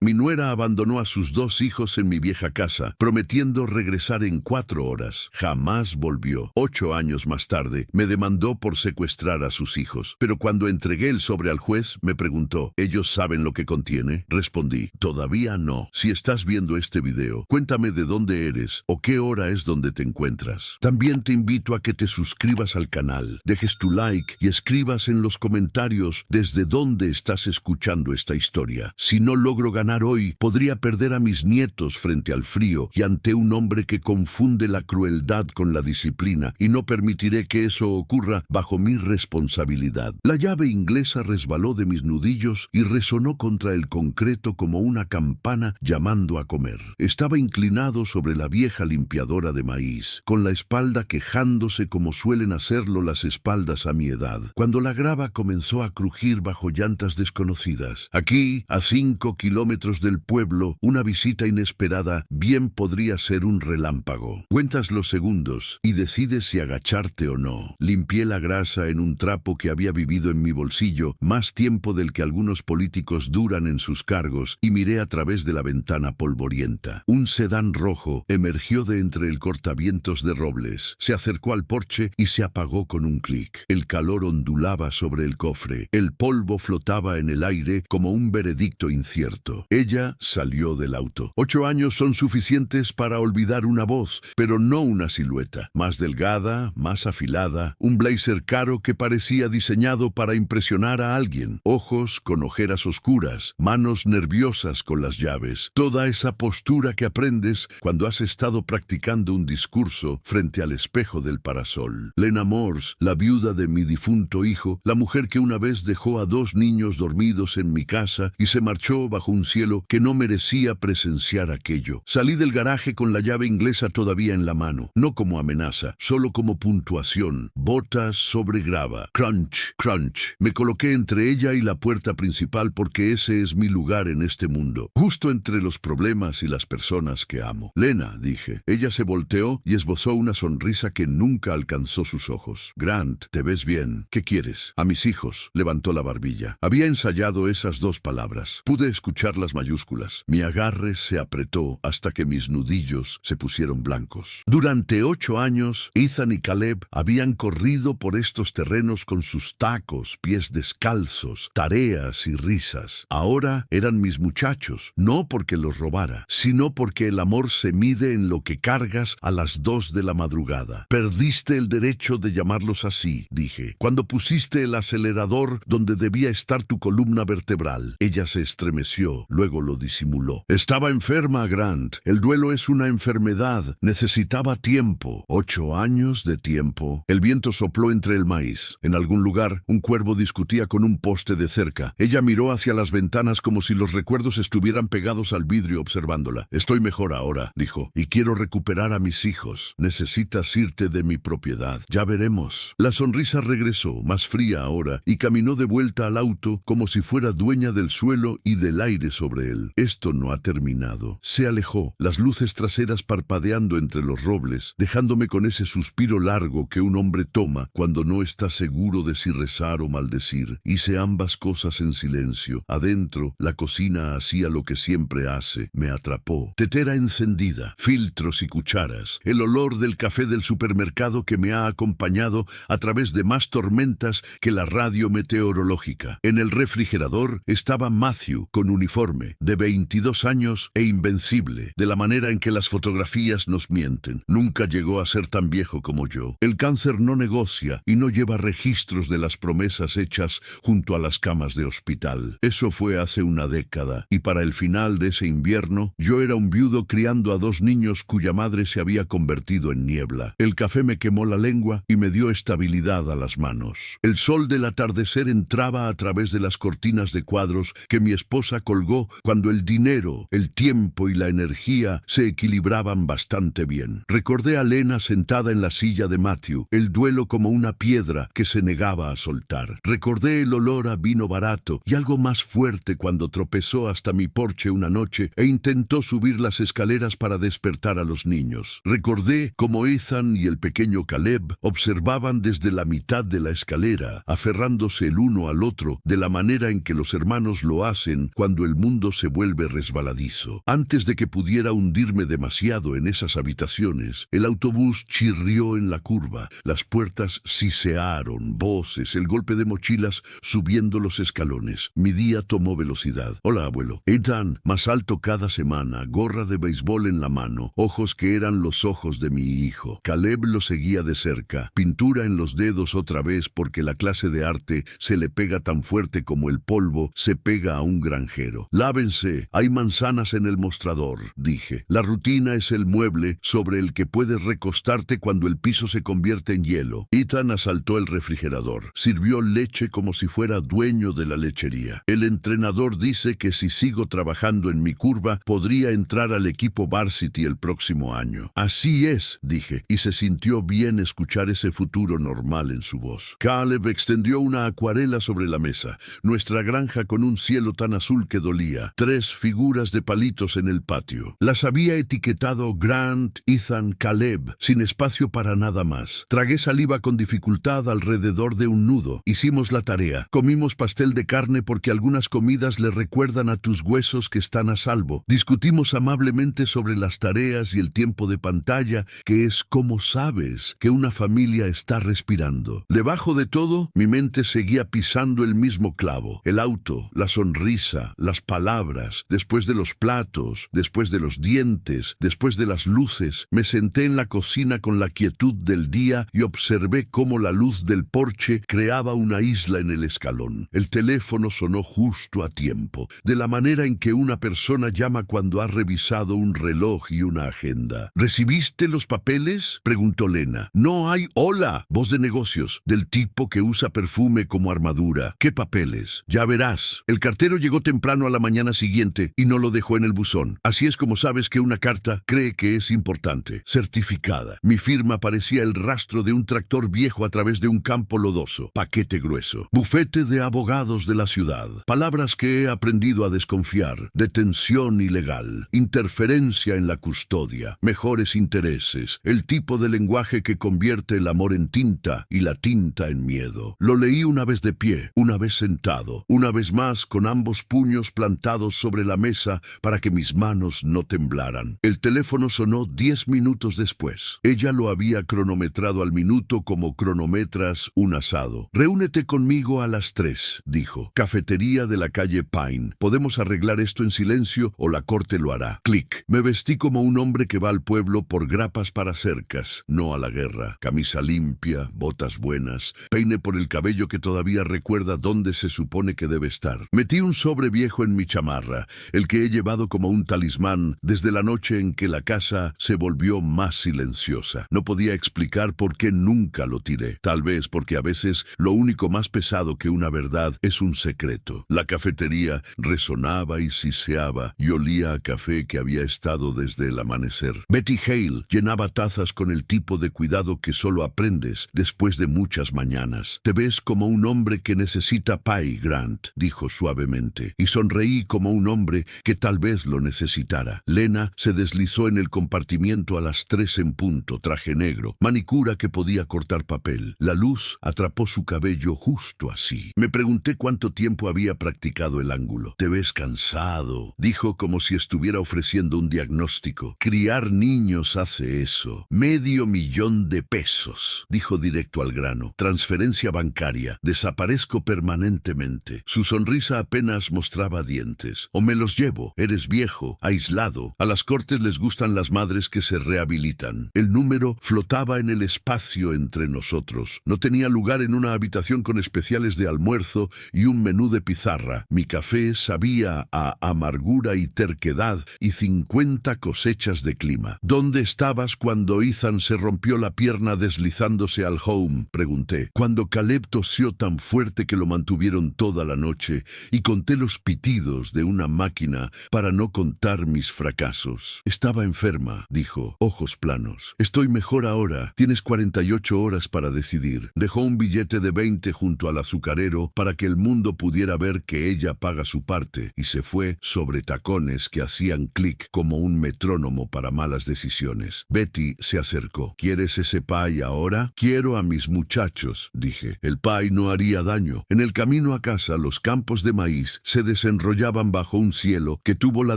Mi nuera abandonó a sus 2 hijos en mi vieja casa, prometiendo regresar en 4 horas. Jamás volvió. 8 años más tarde, me demandó por secuestrar a sus hijos. Pero cuando entregué el sobre al juez, me preguntó, ¿ellos saben lo que contiene? Respondí, todavía no. Si estás viendo este video, cuéntame de dónde eres o qué hora es donde te encuentras. También te invito a que te suscribas al canal, dejes tu like y escribas en los comentarios desde dónde estás escuchando esta historia. Si no logro ganar hoy, podría perder a mis nietos frente al frío y ante un hombre que confunde la crueldad con la disciplina, y no permitiré que eso ocurra bajo mi responsabilidad. La llave inglesa resbaló de mis nudillos y resonó contra el concreto como una campana llamando a comer. Estaba inclinado sobre la vieja limpiadora de maíz, con la espalda quejándose como suelen hacerlo las espaldas a mi edad, cuando la grava comenzó a crujir bajo llantas desconocidas. Aquí, a 5 kilómetros del pueblo, una visita inesperada bien podría ser un relámpago. Cuentas los segundos y decides si agacharte o no. Limpié la grasa en un trapo que había vivido en mi bolsillo más tiempo del que algunos políticos duran en sus cargos y miré a través de la ventana polvorienta. Un sedán rojo emergió de entre el cortavientos de robles, se acercó al porche y se apagó con un clic. El calor ondulaba sobre el cofre, el polvo flotaba en el aire como un veredicto incierto. Ella salió del auto. 8 años son suficientes para olvidar una voz, pero no una silueta. Más delgada, más afilada, un blazer caro que parecía diseñado para impresionar a alguien. Ojos con ojeras oscuras, manos nerviosas con las llaves. Toda esa postura que aprendes cuando has estado practicando un discurso frente al espejo del parasol. Lena Morse, la viuda de mi difunto hijo, la mujer que una vez dejó a 2 niños dormidos en mi casa y se marchó bajo un cielo que no merecía presenciar aquello. Salí del garaje con la llave inglesa todavía en la mano, no como amenaza, solo como puntuación. Botas sobre grava. Crunch, crunch. Me coloqué entre ella y la puerta principal porque ese es mi lugar en este mundo, justo entre los problemas y las personas que amo. Lena, dije. Ella se volteó y esbozó una sonrisa que nunca alcanzó sus ojos. Grant, te ves bien. ¿Qué quieres? A mis hijos. Levantó la barbilla. Había ensayado esas 2 palabras. Pude escuchar las mayúsculas. Mi agarre se apretó hasta que mis nudillos se pusieron blancos. Durante 8 años, Ethan y Caleb habían corrido por estos terrenos con sus tacos, pies descalzos, tareas y risas. Ahora eran mis muchachos, no porque los robara, sino porque el amor se mide en lo que cargas a las 2 de la madrugada. Perdiste el derecho de llamarlos así, dije, cuando pusiste el acelerador donde debía estar tu columna vertebral. Ella se estremeció, luego lo disimuló. Estaba enferma, Grant. El duelo es una enfermedad. Necesitaba tiempo. 8 años de tiempo. El viento sopló entre el maíz. En algún lugar, un cuervo discutía con un poste de cerca. Ella miró hacia las ventanas como si los recuerdos estuvieran pegados al vidrio observándola. Estoy mejor ahora, dijo, y quiero recuperar a mis hijos. Necesitas irte de mi propiedad. Ya veremos. La sonrisa regresó, más fría ahora, y caminó de vuelta al auto como si fuera dueña del suelo y del aire sobre él. Esto no ha terminado. Se alejó, las luces traseras parpadeando entre los robles, dejándome con ese suspiro largo que un hombre toma cuando no está seguro de si rezar o maldecir. Hice ambas cosas en silencio. Adentro, la cocina hacía lo que siempre hace. Me atrapó. Tetera encendida, filtros y cucharas, el olor del café del supermercado que me ha acompañado a través de más tormentas que la radio meteorológica. En el refrigerador estaba Matthew, con uniforme, de 22 años e invencible, de la manera en que las fotografías nos mienten. Nunca llegó a ser tan viejo como yo. El cáncer no negocia y no lleva registros de las promesas hechas junto a las camas de hospital. Eso fue hace una década, y para el final de ese invierno, yo era un viudo criando a 2 niños cuya madre se había convertido en niebla. El café me quemó la lengua y me dio estabilidad a las manos. El sol del atardecer entraba a través de las cortinas de cuadros que mi esposa colgó cuando el dinero, el tiempo y la energía se equilibraban bastante bien. Recordé a Lena sentada en la silla de Matthew, el duelo como una piedra que se negaba a soltar. Recordé el olor a vino barato y algo más fuerte cuando tropezó hasta mi porche una noche e intentó subir las escaleras para despertar a los niños. Recordé cómo Ethan y el pequeño Caleb observaban desde la mitad de la escalera, aferrándose el uno al otro de la manera en que los hermanos lo hacen cuando el mundo mundo se vuelve resbaladizo. Antes de que pudiera hundirme demasiado en esas habitaciones, el autobús chirrió en la curva, las puertas sisearon, voces, el golpe de mochilas subiendo los escalones. Mi día tomó velocidad. Hola, abuelo. Ethan, más alto cada semana, gorra de béisbol en la mano, ojos que eran los ojos de mi hijo. Caleb lo seguía de cerca, pintura en los dedos otra vez porque la clase de arte se le pega tan fuerte como el polvo se pega a un granjero. Lávense, hay manzanas en el mostrador, dije. La rutina es el mueble sobre el que puedes recostarte cuando el piso se convierte en hielo. Ethan asaltó el refrigerador. Sirvió leche como si fuera dueño de la lechería. El entrenador dice que si sigo trabajando en mi curva, podría entrar al equipo varsity el próximo año. Así es, dije, y se sintió bien escuchar ese futuro normal en su voz. Caleb extendió una acuarela sobre la mesa. Nuestra granja con un cielo tan azul que dolía. 3 figuras de palitos en el patio. Las había etiquetado Grant, Ethan, Caleb, sin espacio para nada más. Tragué saliva con dificultad alrededor de un nudo. Hicimos la tarea. Comimos pastel de carne porque algunas comidas le recuerdan a tus huesos que están a salvo. Discutimos amablemente sobre las tareas y el tiempo de pantalla, que es como sabes que una familia está respirando. Debajo de todo, mi mente seguía pisando el mismo clavo. El auto, la sonrisa, las palabras, después de los platos, después de los dientes, después de las luces. Me senté en la cocina con la quietud del día y observé cómo la luz del porche creaba una isla en el escalón. El teléfono sonó justo a tiempo, de la manera en que una persona llama cuando ha revisado un reloj y una agenda. ¿Recibiste los papeles?, preguntó Lena. No hay hola, voz de negocios, del tipo que usa perfume como armadura. ¿Qué papeles? Ya verás. El cartero llegó temprano a la mañana siguiente y no lo dejó en el buzón. Así es como sabes que una carta cree que es importante. Certificada. Mi firma parecía el rastro de un tractor viejo a través de un campo lodoso. Paquete grueso. Bufete de abogados de la ciudad. Palabras que he aprendido a desconfiar. Detención ilegal. Interferencia en la custodia. Mejores intereses. El tipo de lenguaje que convierte el amor en tinta y la tinta en miedo. Lo leí una vez de pie, una vez sentado, una vez más con ambos puños plantados sobre la mesa para que mis manos no temblaran. El teléfono sonó 10 minutos después. Ella lo había cronometrado al minuto como cronometras un asado. Reúnete conmigo a las 3, dijo. Cafetería de la calle Pine. Podemos arreglar esto en silencio o la corte lo hará. Clic. Me vestí como un hombre que va al pueblo por grapas para cercas, no a la guerra. Camisa limpia, botas buenas, peine por el cabello que todavía recuerda dónde se supone que debe estar. Metí un sobre viejo en mi chamarra, el que he llevado como un talismán desde la noche en que la casa se volvió más silenciosa. No podía explicar por qué nunca lo tiré. Tal vez porque a veces lo único más pesado que una verdad es un secreto. La cafetería resonaba y siseaba y olía a café que había estado desde el amanecer. Betty Hale llenaba tazas con el tipo de cuidado que solo aprendes después de muchas mañanas. Te ves como un hombre que necesita pie, Grant, dijo suavemente, y sonreí como un hombre que tal vez lo necesitara. Lena se deslizó en el compartimiento a las 3 en punto, traje negro, manicura que podía cortar papel. La luz atrapó su cabello justo así. Me pregunté cuánto tiempo había practicado el ángulo. Te ves cansado, dijo como si estuviera ofreciendo un diagnóstico. Criar niños hace eso. $500,000, dijo directo al grano. Transferencia bancaria. Desaparezco permanentemente. Su sonrisa apenas mostraba dientes. O me los llevo. Eres viejo, aislado. A las cortes les gustan las madres que se rehabilitan. El número flotaba en el espacio entre nosotros. No tenía lugar en una habitación con especiales de almuerzo y un menú de pizarra. Mi café sabía a amargura y terquedad y 50 cosechas de clima. ¿Dónde estabas cuando Ethan se rompió la pierna deslizándose al home?, pregunté. Cuando Caleb tosió tan fuerte que lo mantuvieron toda la noche y conté los pitidos de una máquina para no contar mis fracasos. Estaba enferma, dijo, ojos planos. Estoy mejor ahora. Tienes 48 horas para decidir. Dejó un billete de 20 junto al azucarero para que el mundo pudiera ver que ella paga su parte y se fue sobre tacones que hacían clic como un metrónomo para malas decisiones. Betty se acercó. ¿Quieres ese pie ahora? Quiero a mis muchachos, dije. El pie no haría daño. En el camino a casa, los campos de maíz se desenrollaron desarrollaban bajo un cielo que tuvo la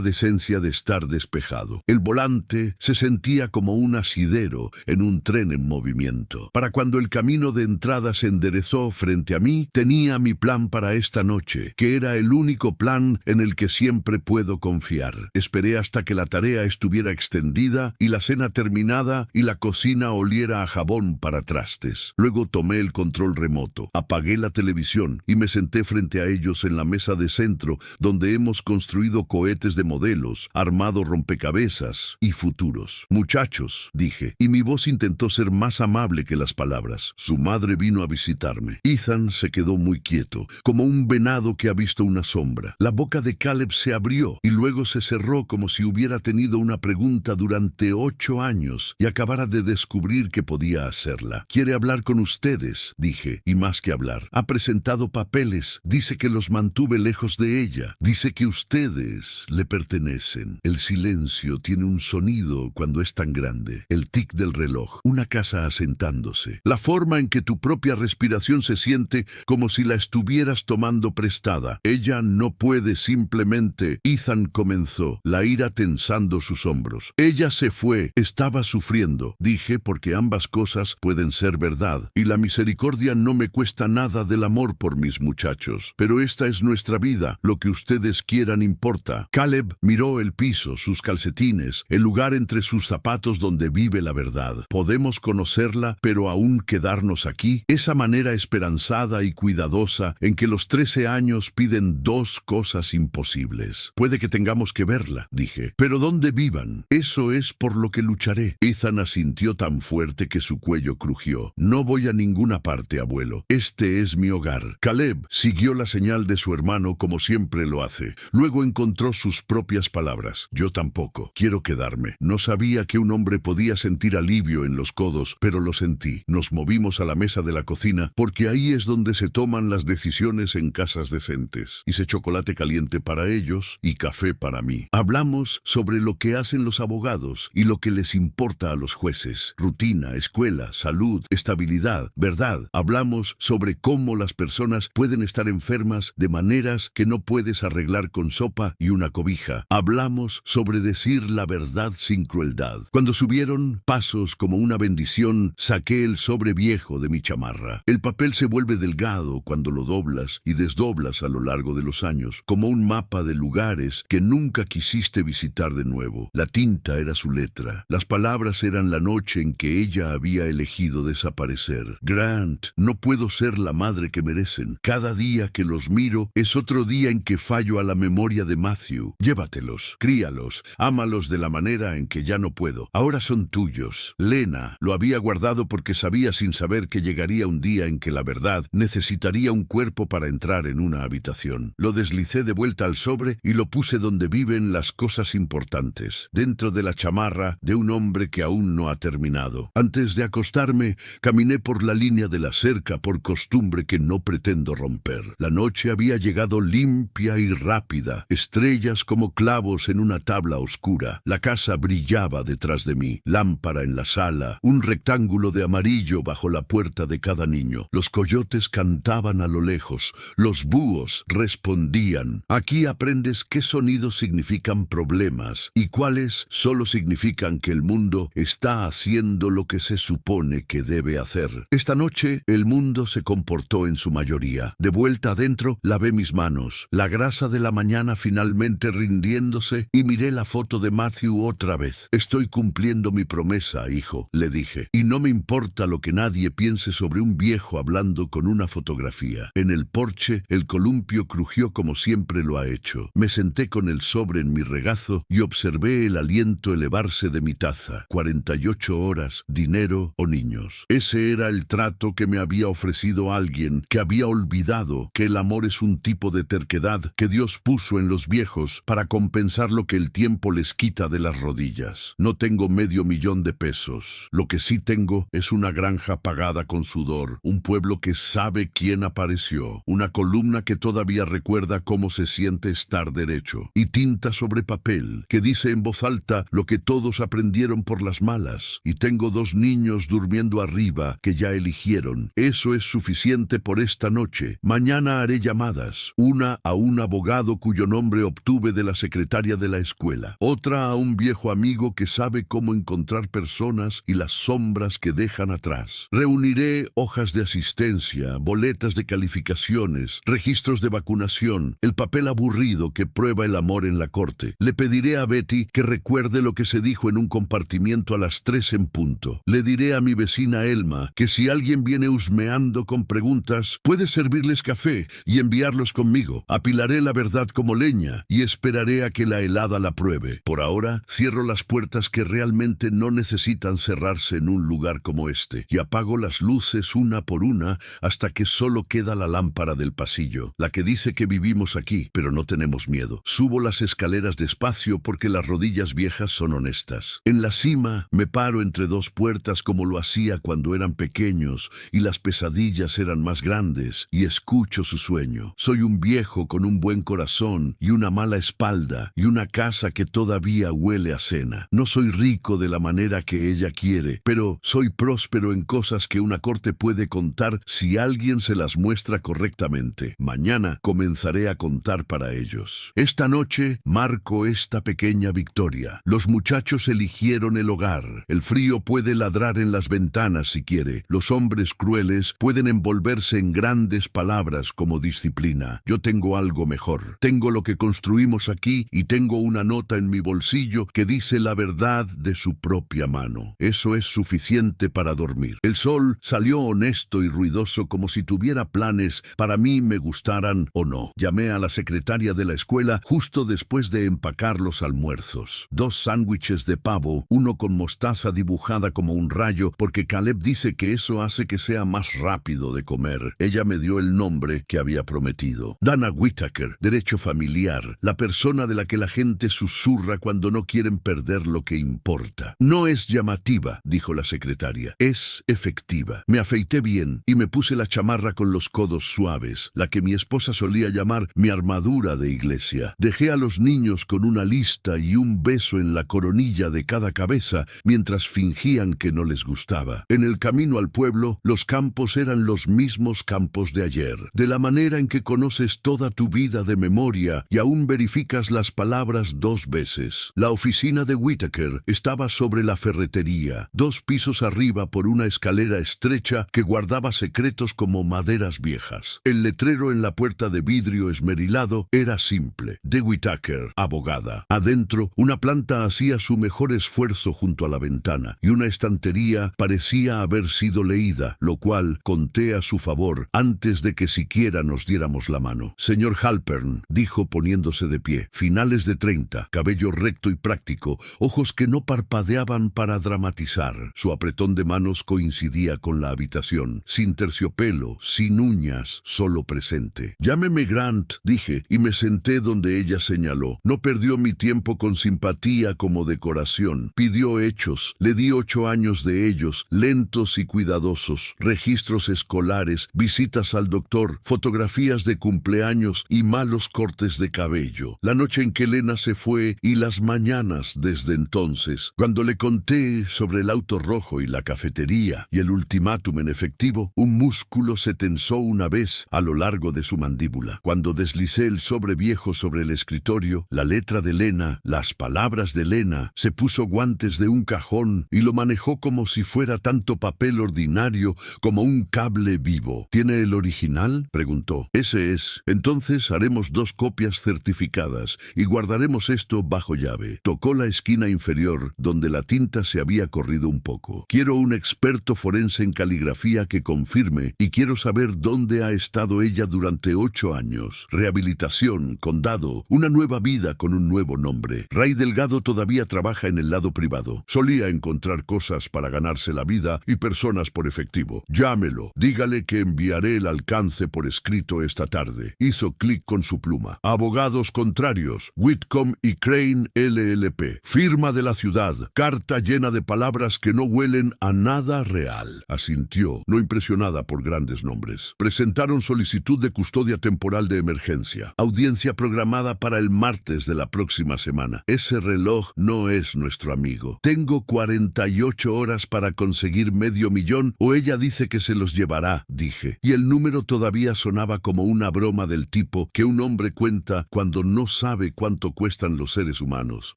decencia de estar despejado. El volante se sentía como un asidero en un tren en movimiento. Para cuando el camino de entrada se enderezó frente a mí, tenía mi plan para esta noche, que era el único plan en el que siempre puedo confiar. Esperé hasta que la tarea estuviera extendida y la cena terminada y la cocina oliera a jabón para trastes. Luego tomé el control remoto, apagué la televisión y me senté frente a ellos en la mesa de centro donde hemos construido cohetes de modelos, armado rompecabezas y futuros. Muchachos, dije, y mi voz intentó ser más amable que las palabras. Su madre vino a visitarme. Ethan se quedó muy quieto, como un venado que ha visto una sombra. La boca de Caleb se abrió y luego se cerró como si hubiera tenido una pregunta durante 8 años y acabara de descubrir que podía hacerla. Quiere hablar con ustedes, dije, y más que hablar. Ha presentado papeles, dice que los mantuve lejos de ella, dice que ustedes le pertenecen. El silencio tiene un sonido cuando es tan grande. El tic del reloj, una casa asentándose, la forma en que tu propia respiración se siente como si la estuvieras tomando prestada. Ella no puede simplemente. Ethan comenzó, la ira tensando sus hombros. Ella se fue, estaba sufriendo, dije, porque ambas cosas pueden ser verdad, y la misericordia no me cuesta nada del amor por mis muchachos. Pero esta es nuestra vida, lo que ustedes quieran importa. Caleb miró el piso, sus calcetines, el lugar entre sus zapatos donde vive la verdad. Podemos conocerla, pero aún quedarnos aquí. Esa manera esperanzada y cuidadosa en que los 13 años piden 2 cosas imposibles. Puede que tengamos que verla, dije, pero donde vivan, eso es por lo que lucharé. Ethan asintió tan fuerte que su cuello crujió. No voy a ninguna parte, abuelo. Este es mi hogar. Caleb siguió la señal de su hermano como siempre lo hace. Luego encontró sus propias palabras. Yo tampoco. Quiero quedarme. No sabía que un hombre podía sentir alivio en los codos, pero lo sentí. Nos movimos a la mesa de la cocina porque ahí es donde se toman las decisiones en casas decentes. Hice chocolate caliente para ellos y café para mí. Hablamos sobre lo que hacen los abogados y lo que les importa a los jueces. Rutina, escuela, salud, estabilidad, verdad. Hablamos sobre cómo las personas pueden estar enfermas de maneras que no puedes arreglar con sopa y una cobija. Hablamos sobre decir la verdad sin crueldad. Cuando subieron pasos como una bendición, saqué el sobre viejo de mi chamarra. El papel se vuelve delgado cuando lo doblas y desdoblas a lo largo de los años, como un mapa de lugares que nunca quisiste visitar de nuevo. La tinta era su letra. Las palabras eran la noche en que ella había elegido desaparecer. Grant, no puedo ser la madre que merecen. Cada día que los miro es otro día en que fallo a la memoria de Matthew. Llévatelos, críalos, ámalos de la manera en que ya no puedo. Ahora son tuyos. Lena lo había guardado porque sabía sin saber que llegaría un día en que la verdad necesitaría un cuerpo para entrar en una habitación. Lo deslicé de vuelta al sobre y lo puse donde viven las cosas importantes, dentro de la chamarra de un hombre que aún no ha terminado. Antes de acostarme, caminé por la línea de la cerca por costumbre que no pretendo romper. La noche había llegado limpia y rápida, estrellas como clavos en una tabla oscura. La casa brillaba detrás de mí, lámpara en la sala, un rectángulo de amarillo bajo la puerta de cada niño. Los coyotes cantaban a lo lejos, los búhos respondían. Aquí aprendes qué sonidos significan problemas y cuáles solo significan que el mundo está haciendo lo que se supone que debe hacer. Esta noche el mundo se comportó en su mayoría. De vuelta adentro, lavé mis manos, la grasa de la mañana finalmente rindiéndose, y miré la foto de Matthew otra vez. Estoy cumpliendo mi promesa, hijo, le dije, y no me importa lo que nadie piense sobre un viejo hablando con una fotografía. En el porche, el columpio crujió como siempre lo ha hecho. Me senté con el sobre en mi regazo y observé el aliento elevarse de mi taza. 48 horas, dinero o niños. Ese era el trato que me había ofrecido alguien que había olvidado que el amor es un tipo de terquedad que Dios puso en los viejos para compensar lo que el tiempo les quita de las rodillas. No tengo $500,000. Lo que sí tengo es una granja pagada con sudor, un pueblo que sabe quién apareció, una columna que todavía recuerda cómo se siente estar derecho, y tinta sobre papel que dice en voz alta lo que todos aprendieron por las malas. Y tengo 2 niños durmiendo arriba que ya eligieron. Eso es suficiente por esta noche. Mañana haré llamadas, una a una abogado cuyo nombre obtuve de la secretaria de la escuela. Otra a un viejo amigo que sabe cómo encontrar personas y las sombras que dejan atrás. Reuniré hojas de asistencia, boletas de calificaciones, registros de vacunación, el papel aburrido que prueba el amor en la corte. Le pediré a Betty que recuerde lo que se dijo en un compartimiento a las 3 en punto. Le diré a mi vecina Elma que si alguien viene husmeando con preguntas, puede servirles café y enviarlos conmigo. Apilaré la verdad como leña y esperaré a que la helada la pruebe. Por ahora, cierro las puertas que realmente no necesitan cerrarse en un lugar como este y apago las luces una por una hasta que solo queda la lámpara del pasillo, la que dice que vivimos aquí, pero no tenemos miedo. Subo las escaleras despacio porque las rodillas viejas son honestas. En la cima me paro entre dos puertas como lo hacía cuando eran pequeños y las pesadillas eran más grandes, y escucho su sueño. Soy un viejo con un buen corazón y una mala espalda y una casa que todavía huele a cena. No soy rico de la manera que ella quiere, pero soy próspero en cosas que una corte puede contar si alguien se las muestra correctamente. Mañana comenzaré a contar para ellos. Esta noche marco esta pequeña victoria. Los muchachos eligieron el hogar. El frío puede ladrar en las ventanas si quiere. Los hombres crueles pueden envolverse en grandes palabras como disciplina. Yo tengo algo mejor. Tengo lo que construimos aquí y tengo una nota en mi bolsillo que dice la verdad de su propia mano. Eso es suficiente para dormir. El sol salió honesto y ruidoso como si tuviera planes para mí, me gustaran o no. Llamé a la secretaria de la escuela justo después de empacar los almuerzos. 2 sándwiches de pavo, uno con mostaza dibujada como un rayo, porque Caleb dice que eso hace que sea más rápido de comer. Ella me dio el nombre que había prometido. Dana Whittaker, derecho familiar, la persona de la que la gente susurra cuando no quieren perder lo que importa. No es llamativa, dijo la secretaria, es efectiva. Me afeité bien y me puse la chamarra con los codos suaves, la que mi esposa solía llamar mi armadura de iglesia. Dejé a los niños con una lista y un beso en la coronilla de cada cabeza mientras fingían que no les gustaba. En el camino al pueblo, los campos eran los mismos campos de ayer. De la manera en que conoces toda tu vida de memoria y aún verificas las palabras 2 veces. La oficina de Whittaker estaba sobre la ferretería, 2 pisos arriba por una escalera estrecha que guardaba secretos como maderas viejas. El letrero en la puerta de vidrio esmerilado era simple: de Whittaker, abogada. Adentro, una planta hacía su mejor esfuerzo junto a la ventana y una estantería parecía haber sido leída, lo cual conté a su favor antes de que siquiera nos diéramos la mano. Señor Halpern, dijo poniéndose de pie, finales de 30, cabello recto y práctico, ojos que no parpadeaban para dramatizar. Su apretón de manos coincidía con la habitación, sin terciopelo, sin uñas, solo presente. Llámeme Grant, dije, y me senté donde ella señaló. No perdió mi tiempo con simpatía como decoración. Pidió hechos. Le di 8 años de ellos, lentos y cuidadosos, registros escolares, visitas al doctor, fotografías de cumpleaños y malos cortes de cabello. La noche en que Elena se fue y las mañanas desde entonces, cuando le conté sobre el auto rojo y la cafetería y el ultimátum en efectivo, un músculo se tensó una vez a lo largo de su mandíbula. Cuando deslicé el sobre viejo sobre el escritorio, la letra de Elena, las palabras de Elena, se puso guantes de un cajón y lo manejó como si fuera tanto papel ordinario como un cable vivo. ¿Tiene el original?, preguntó. Ese es. Entonces haremos 2 copias certificadas y guardaremos esto bajo llave. Tocó la esquina inferior donde la tinta se había corrido un poco. Quiero un experto forense en caligrafía que confirme y quiero saber dónde ha estado ella durante 8 años. Rehabilitación, condado, una nueva vida con un nuevo nombre. Ray Delgado todavía trabaja en el lado privado. Solía encontrar cosas para ganarse la vida y personas por efectivo. Llámelo. Dígale que enviaré el alcance por escrito esta tarde. Hizo clic con su pluma. Abogados contrarios. Whitcomb y Crane LLP. Firma de la ciudad. Carta llena de palabras que no huelen a nada real. Asintió, no impresionada por grandes nombres. Presentaron solicitud de custodia temporal de emergencia. Audiencia programada para el martes de la próxima semana. Ese reloj no es nuestro amigo. Tengo 48 horas para conseguir $500,000 o ella dice que se los llevará, dije. Y el número todavía sonaba como una broma del tipo que un hombre cuenta cuando no sabe cuánto cuestan los seres humanos.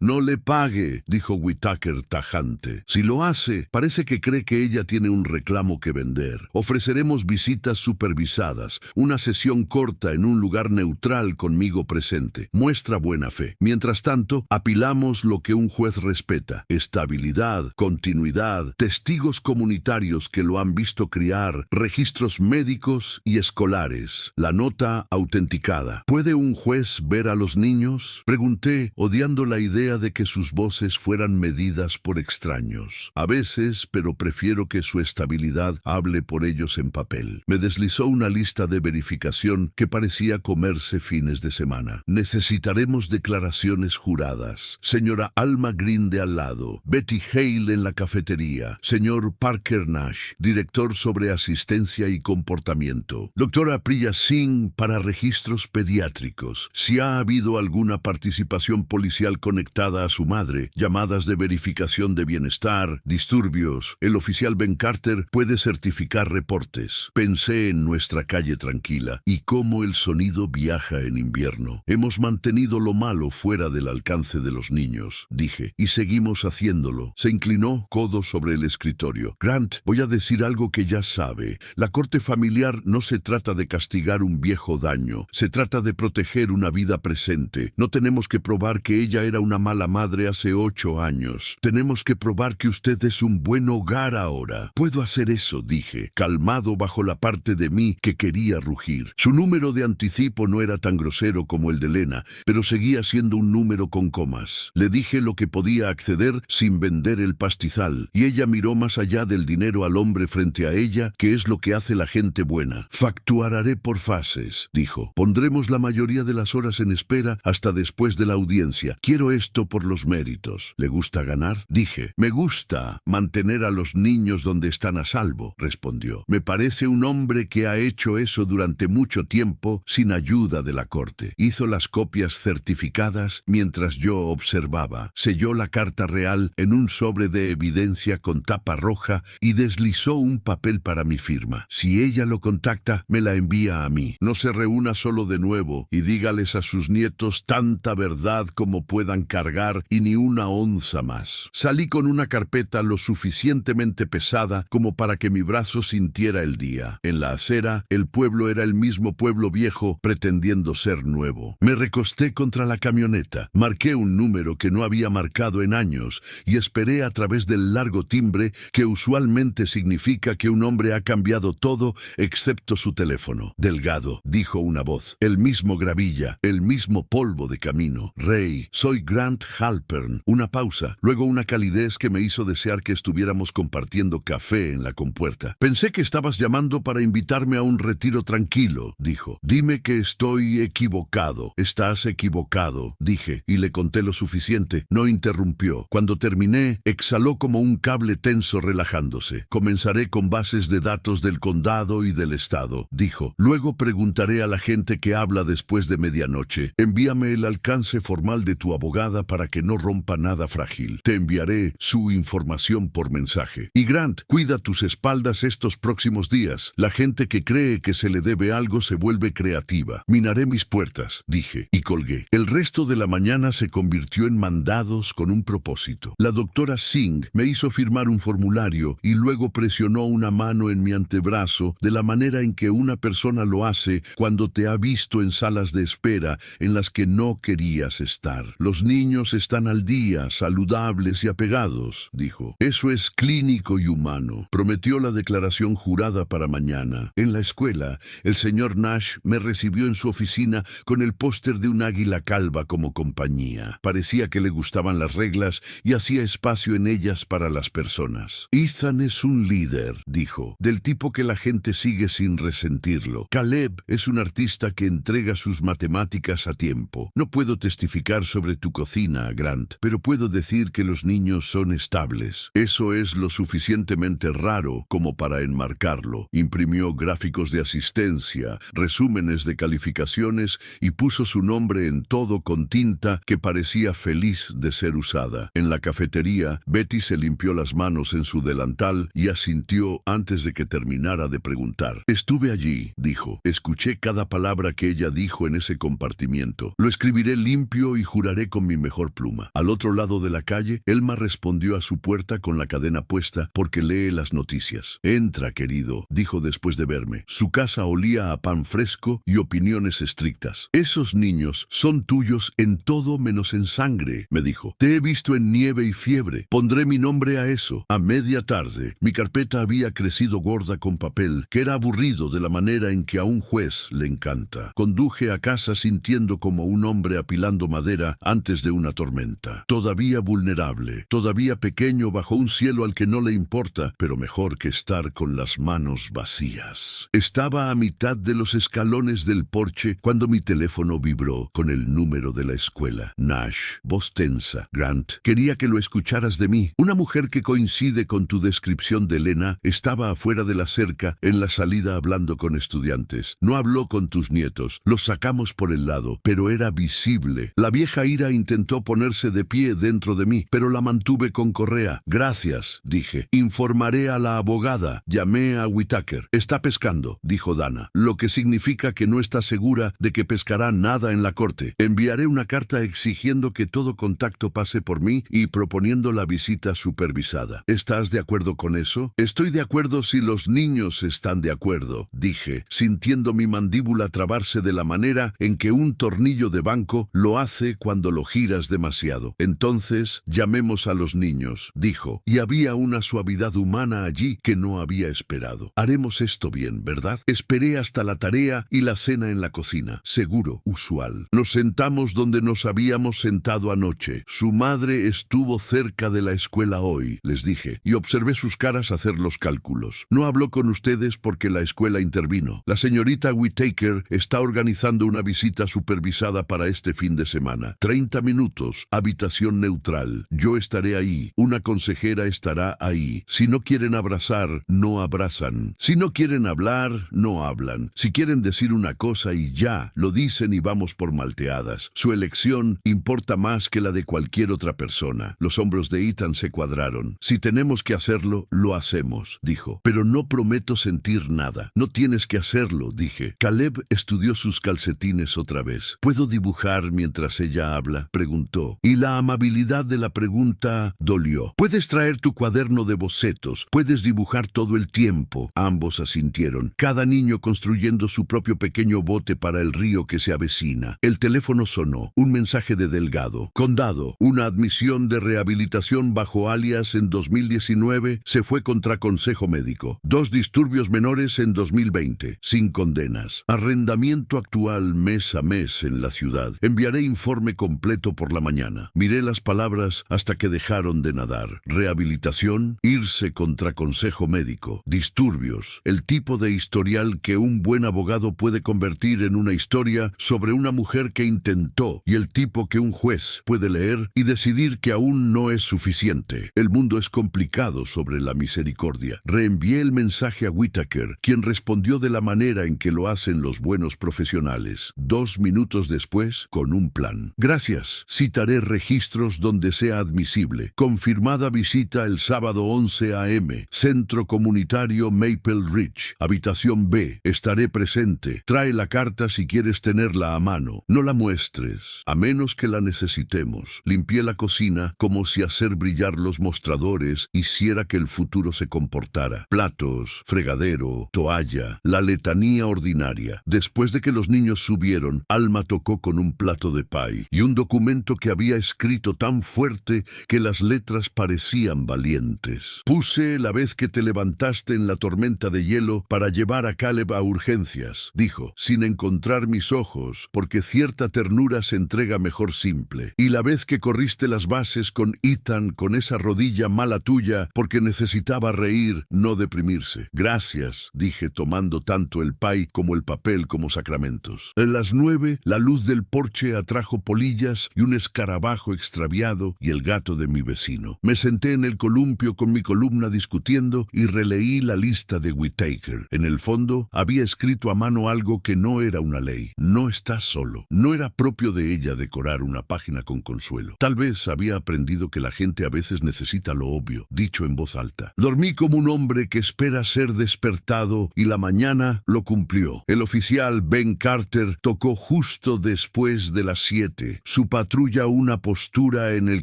No le pague, dijo Whitaker tajante. Si lo hace, parece que cree que ella tiene un reclamo que vender. Ofreceremos visitas supervisadas, una sesión corta en un lugar neutral conmigo presente. Muestra buena fe. Mientras tanto, apilamos lo que un juez respeta: estabilidad, continuidad, testigos comunitarios que lo han visto criar, registros médicos y escolares. La nota autenticada. ¿Puede un juez ver a los niños?, pregunté, odiando la idea de que sus voces fueran medidas por extraños. A veces, pero prefiero que su estabilidad hable por ellos en papel. Me deslizó una lista de verificación que parecía comerse fines de semana. Necesitaremos declaraciones juradas. Señora Alma Green de al lado, Betty Hale en la cafetería, señor Parker Nash, director sobre asistencia y comportamiento, doctora Priya Singh para registros pediátricos. Si ha habido alguna participación policial conectada a su madre, llamadas de verificación de bienestar, disturbios, el oficial Ben Carter puede certificar reportes. Pensé en nuestra calle tranquila y cómo el sonido viaja en invierno. Hemos mantenido lo malo fuera del alcance de los niños, dije, y seguimos haciéndolo. Se inclinó, codo sobre el escritorio. Grant, voy a decir algo que ya sabe. La corte familiar no se trata de castigar un viejo daño, se trata de proteger una vida presente. No tenemos que probar que ella era una mala madre hace 8 años. Tenemos que probar que usted es un buen hogar ahora. Puedo hacer eso, dije, calmado bajo la parte de mí que quería rugir. Su número de anticipo no era tan grosero como el de Lena, pero seguía siendo un número con comas. Le dije lo que podía acceder sin vender el pastizal, y ella miró más allá del dinero al hombre frente a ella, que es lo que hace la gente buena. Facturaré por fases, dijo. Pondremos la mayoría de las horas en espera hasta después de la audiencia. Quiero esto por los méritos. ¿Le gusta ganar? Dije. Me gusta mantener a los niños donde están a salvo, respondió. Me parece un hombre que ha hecho eso durante mucho tiempo sin ayuda de la corte. Hizo las copias certificadas mientras yo observaba. Selló la carta real en un sobre de evidencia con tapa roja y deslizó un papel para mi firma. Si ella lo contacta, me la envía a mí. No se reúna solo de nuevo y dígales a sus nietos tanta verdad como puedan cargar y ni una onza más. Salí con una carpeta lo suficientemente pesada como para que mi brazo sintiera el día. En la acera, el pueblo era el mismo pueblo viejo pretendiendo ser nuevo. Me recosté contra la camioneta, marqué un número que no había marcado en años y esperé a través del largo timbre que usualmente significa que un hombre ha cambiado todo excepto su teléfono. Delgado, dijo una voz, el mismo gravilla, el mismo polvo de camino. Rey, soy Grant Halpern. Una pausa, luego una calidez que me hizo desear que estuviéramos compartiendo café en la compuerta. Pensé que estabas llamando para invitarme a un retiro tranquilo, dijo. Dime que estoy equivocado. Estás equivocado, dije, y le conté lo suficiente. No interrumpió. Cuando terminé, exhaló como un cable tenso relajándose. Comenzaré con bases de datos del condado y del estado, dijo. Luego preguntaré a la gente que habla después de medianoche. Envíame el alcance formal de tu abogada para que no rompa nada frágil. Te enviaré su información por mensaje. Y Grant, cuida tus espaldas estos próximos días. La gente que cree que se le debe algo se vuelve creativa. Minaré mis puertas, dije, y colgué. El resto de la mañana se convirtió en mandados con un propósito. La doctora Singh me hizo firmar un formulario y luego presionó una mano en mi antebrazo de la manera en que una persona lo hace cuando te ha visto en salas de espera en las que no querías estar. Los niños están al día, saludables y apegados, dijo. Eso es clínico y humano. Prometió la declaración jurada para mañana. En la escuela, el señor Nash me recibió en su oficina con el póster de un águila calva como compañía. Parecía que le gustaban las reglas y hacía espacio en ellas para las personas. Ethan es un líder, dijo, del tipo que la gente sigue sin resentirlo. Caleb es un artista que entrega sus matemáticas a tiempo. No puedo testificar sobre tu cocina, Grant, pero puedo decir que los niños son estables. Eso es lo suficientemente raro como para enmarcarlo. Imprimió gráficos de asistencia, resúmenes de calificaciones y puso su nombre en todo con tinta que parecía feliz de ser usada. En la cafetería, Betty se limpió las manos en su delantal y asintió antes de que terminara de preguntar. Estuve allí, dijo. Escuché cada palabra que ella dijo en ese compartimiento. Lo escribiré limpio y juraré con mi mejor pluma. Al otro lado de la calle, Elma respondió a su puerta con la cadena puesta porque lee las noticias. Entra, querido, dijo después de verme. Su casa olía a pan fresco y opiniones estrictas. Esos niños son tuyos en todo menos en sangre, me dijo. Te he visto en nieve y fiebre. Pondré mi nombre a eso. A media tarde, mi carpeta había crecido gorda con papel, que era aburrido de la manera en que a un juez le encanta. Conduje a casa sintiendo como un hombre apilando madera antes de una tormenta. Todavía vulnerable, todavía pequeño bajo un cielo al que no le importa, pero mejor que estar con las manos vacías. Estaba a mitad de los escalones del porche cuando mi teléfono vibró con el número de la escuela. Nash, voz tensa. Grant, quería que lo escucharas de mí. Una mujer que coincide con tu descripción de Elena estaba afuera de la cerca en la salida hablando con estudiantes. No habló con tus nietos. Los sacamos por el lado, pero era visible. La vieja ira intentó ponerse de pie dentro de mí, pero la mantuve con correa. Gracias, dije. Informaré a la abogada. Llamé a Whitaker. Está pescando, dijo Dana, lo que significa que no está segura de que pescará nada en la corte. Enviaré una carta exigiendo que todo contacto pase por mí y proponiendo la visita supervisada. ¿Estás de acuerdo con eso? Estoy de acuerdo si los niños están de acuerdo, dije, sintiendo mi mandíbula trabarse de la manera en que un tornillo de banco lo hace cuando lo giras demasiado. Entonces, llamemos a los niños, dijo, y había una suavidad humana allí que no había esperado. Haremos esto bien, ¿verdad? Esperé hasta la tarea y la cena en la cocina. Seguro, usual. Nos sentamos donde nos habíamos sentado anoche. Su madre estuvo cerca de la escuela hoy, les dije, y observé sus caras hacer los cálculos. No habló con ustedes porque la escuela intervino. La señorita Whitaker está organizando una visita supervisada para este fin de semana. 30 minutos, habitación neutral. Yo estaré ahí. Una consejera estará ahí. Si no quieren abrazar, no abrazan. Si no quieren hablar, no hablan. Si quieren decir una cosa y ya, lo dicen y vamos por malteadas. Su elección importa más que la de cualquier otra persona. Los hombros de Ethan se cuadraron. Si tenemos que hacerlo, lo hacemos, dijo. Pero no prometo sentir nada. No tienes que hacerlo, dije. Caleb estudió sus calcetines otra vez. ¿Puedo dibujar mientras ella habla?, preguntó. Y la amabilidad de la pregunta dolió. Puedes traer tu cuaderno de bocetos. Puedes dibujar todo el tiempo. Ambos asintieron. Cada niño construyendo su propio pequeño bote para el río que se avecina. El teléfono sonó. Un mensaje de Delgado. Condado, una admisión de rehabilitación bajo alias en 2019 se fue contra consejo médico. 2 disturbios menores en 2020, sin condenas. Arrendamiento actual mes a mes en la ciudad. Enviaré informe completo por la mañana. Miré las palabras hasta que dejaron de nadar. Rehabilitación, irse contra consejo médico. Disturbios, el tipo de historial que un buen abogado puede convertir en una historia sobre una mujer que intentó y el tipo que un juez puede leer y decidir que aún no es suficiente. El mundo es complicado sobre la misericordia. Reenvié el mensaje a Whitaker, quien respondió de la manera en que lo hacen los buenos profesionales. 2 minutos después, con un plan. Gracias. Citaré registros donde sea admisible. Confirmada visita el sábado 11 a.m. Centro Comunitario Maple Ridge. Habitación B. Estaré presente. Trae la carta si quieres tenerla a mano. No la muestres, a menos que la necesitemos. Limpié la cocina como si hacer brillar los mostradores hiciera que el futuro se comportara. Platos, fregadero, toalla, la letanía ordinaria. Después de que los niños subieron, Alma tocó con un plato de pie y un documento que había escrito tan fuerte que las letras parecían valientes. Puse la vez que te levantaste en la tormenta de hielo para llevar a Caleb a urgencias, dijo, sin encontrar mis ojos, porque cierta ternura se entrega mejor simple. Y la vez que corriste las bases con Ethan con esa rodilla mala tuya porque necesitaba reír, no deprimirse. Gracias, dije tomando tanto el pie como el papel como sacramentos. En las 9, la luz del porche atrajo polillas y un escarabajo extraviado y el gato de mi vecino. Me senté en el columpio con mi columna discutiendo y releí la lista de Whitaker. En el fondo, había escrito a mano algo que no era una ley. No estás solo. No era propio de ella decorar una página con consuelo. Tal vez había aprendido que la gente a veces necesita lo obvio, dicho en voz alta. Dormí como un hombre que espera ser despertado y la mañana lo cumplió. El oficial B Ben Carter tocó justo después de las 7. Su patrulla una postura en el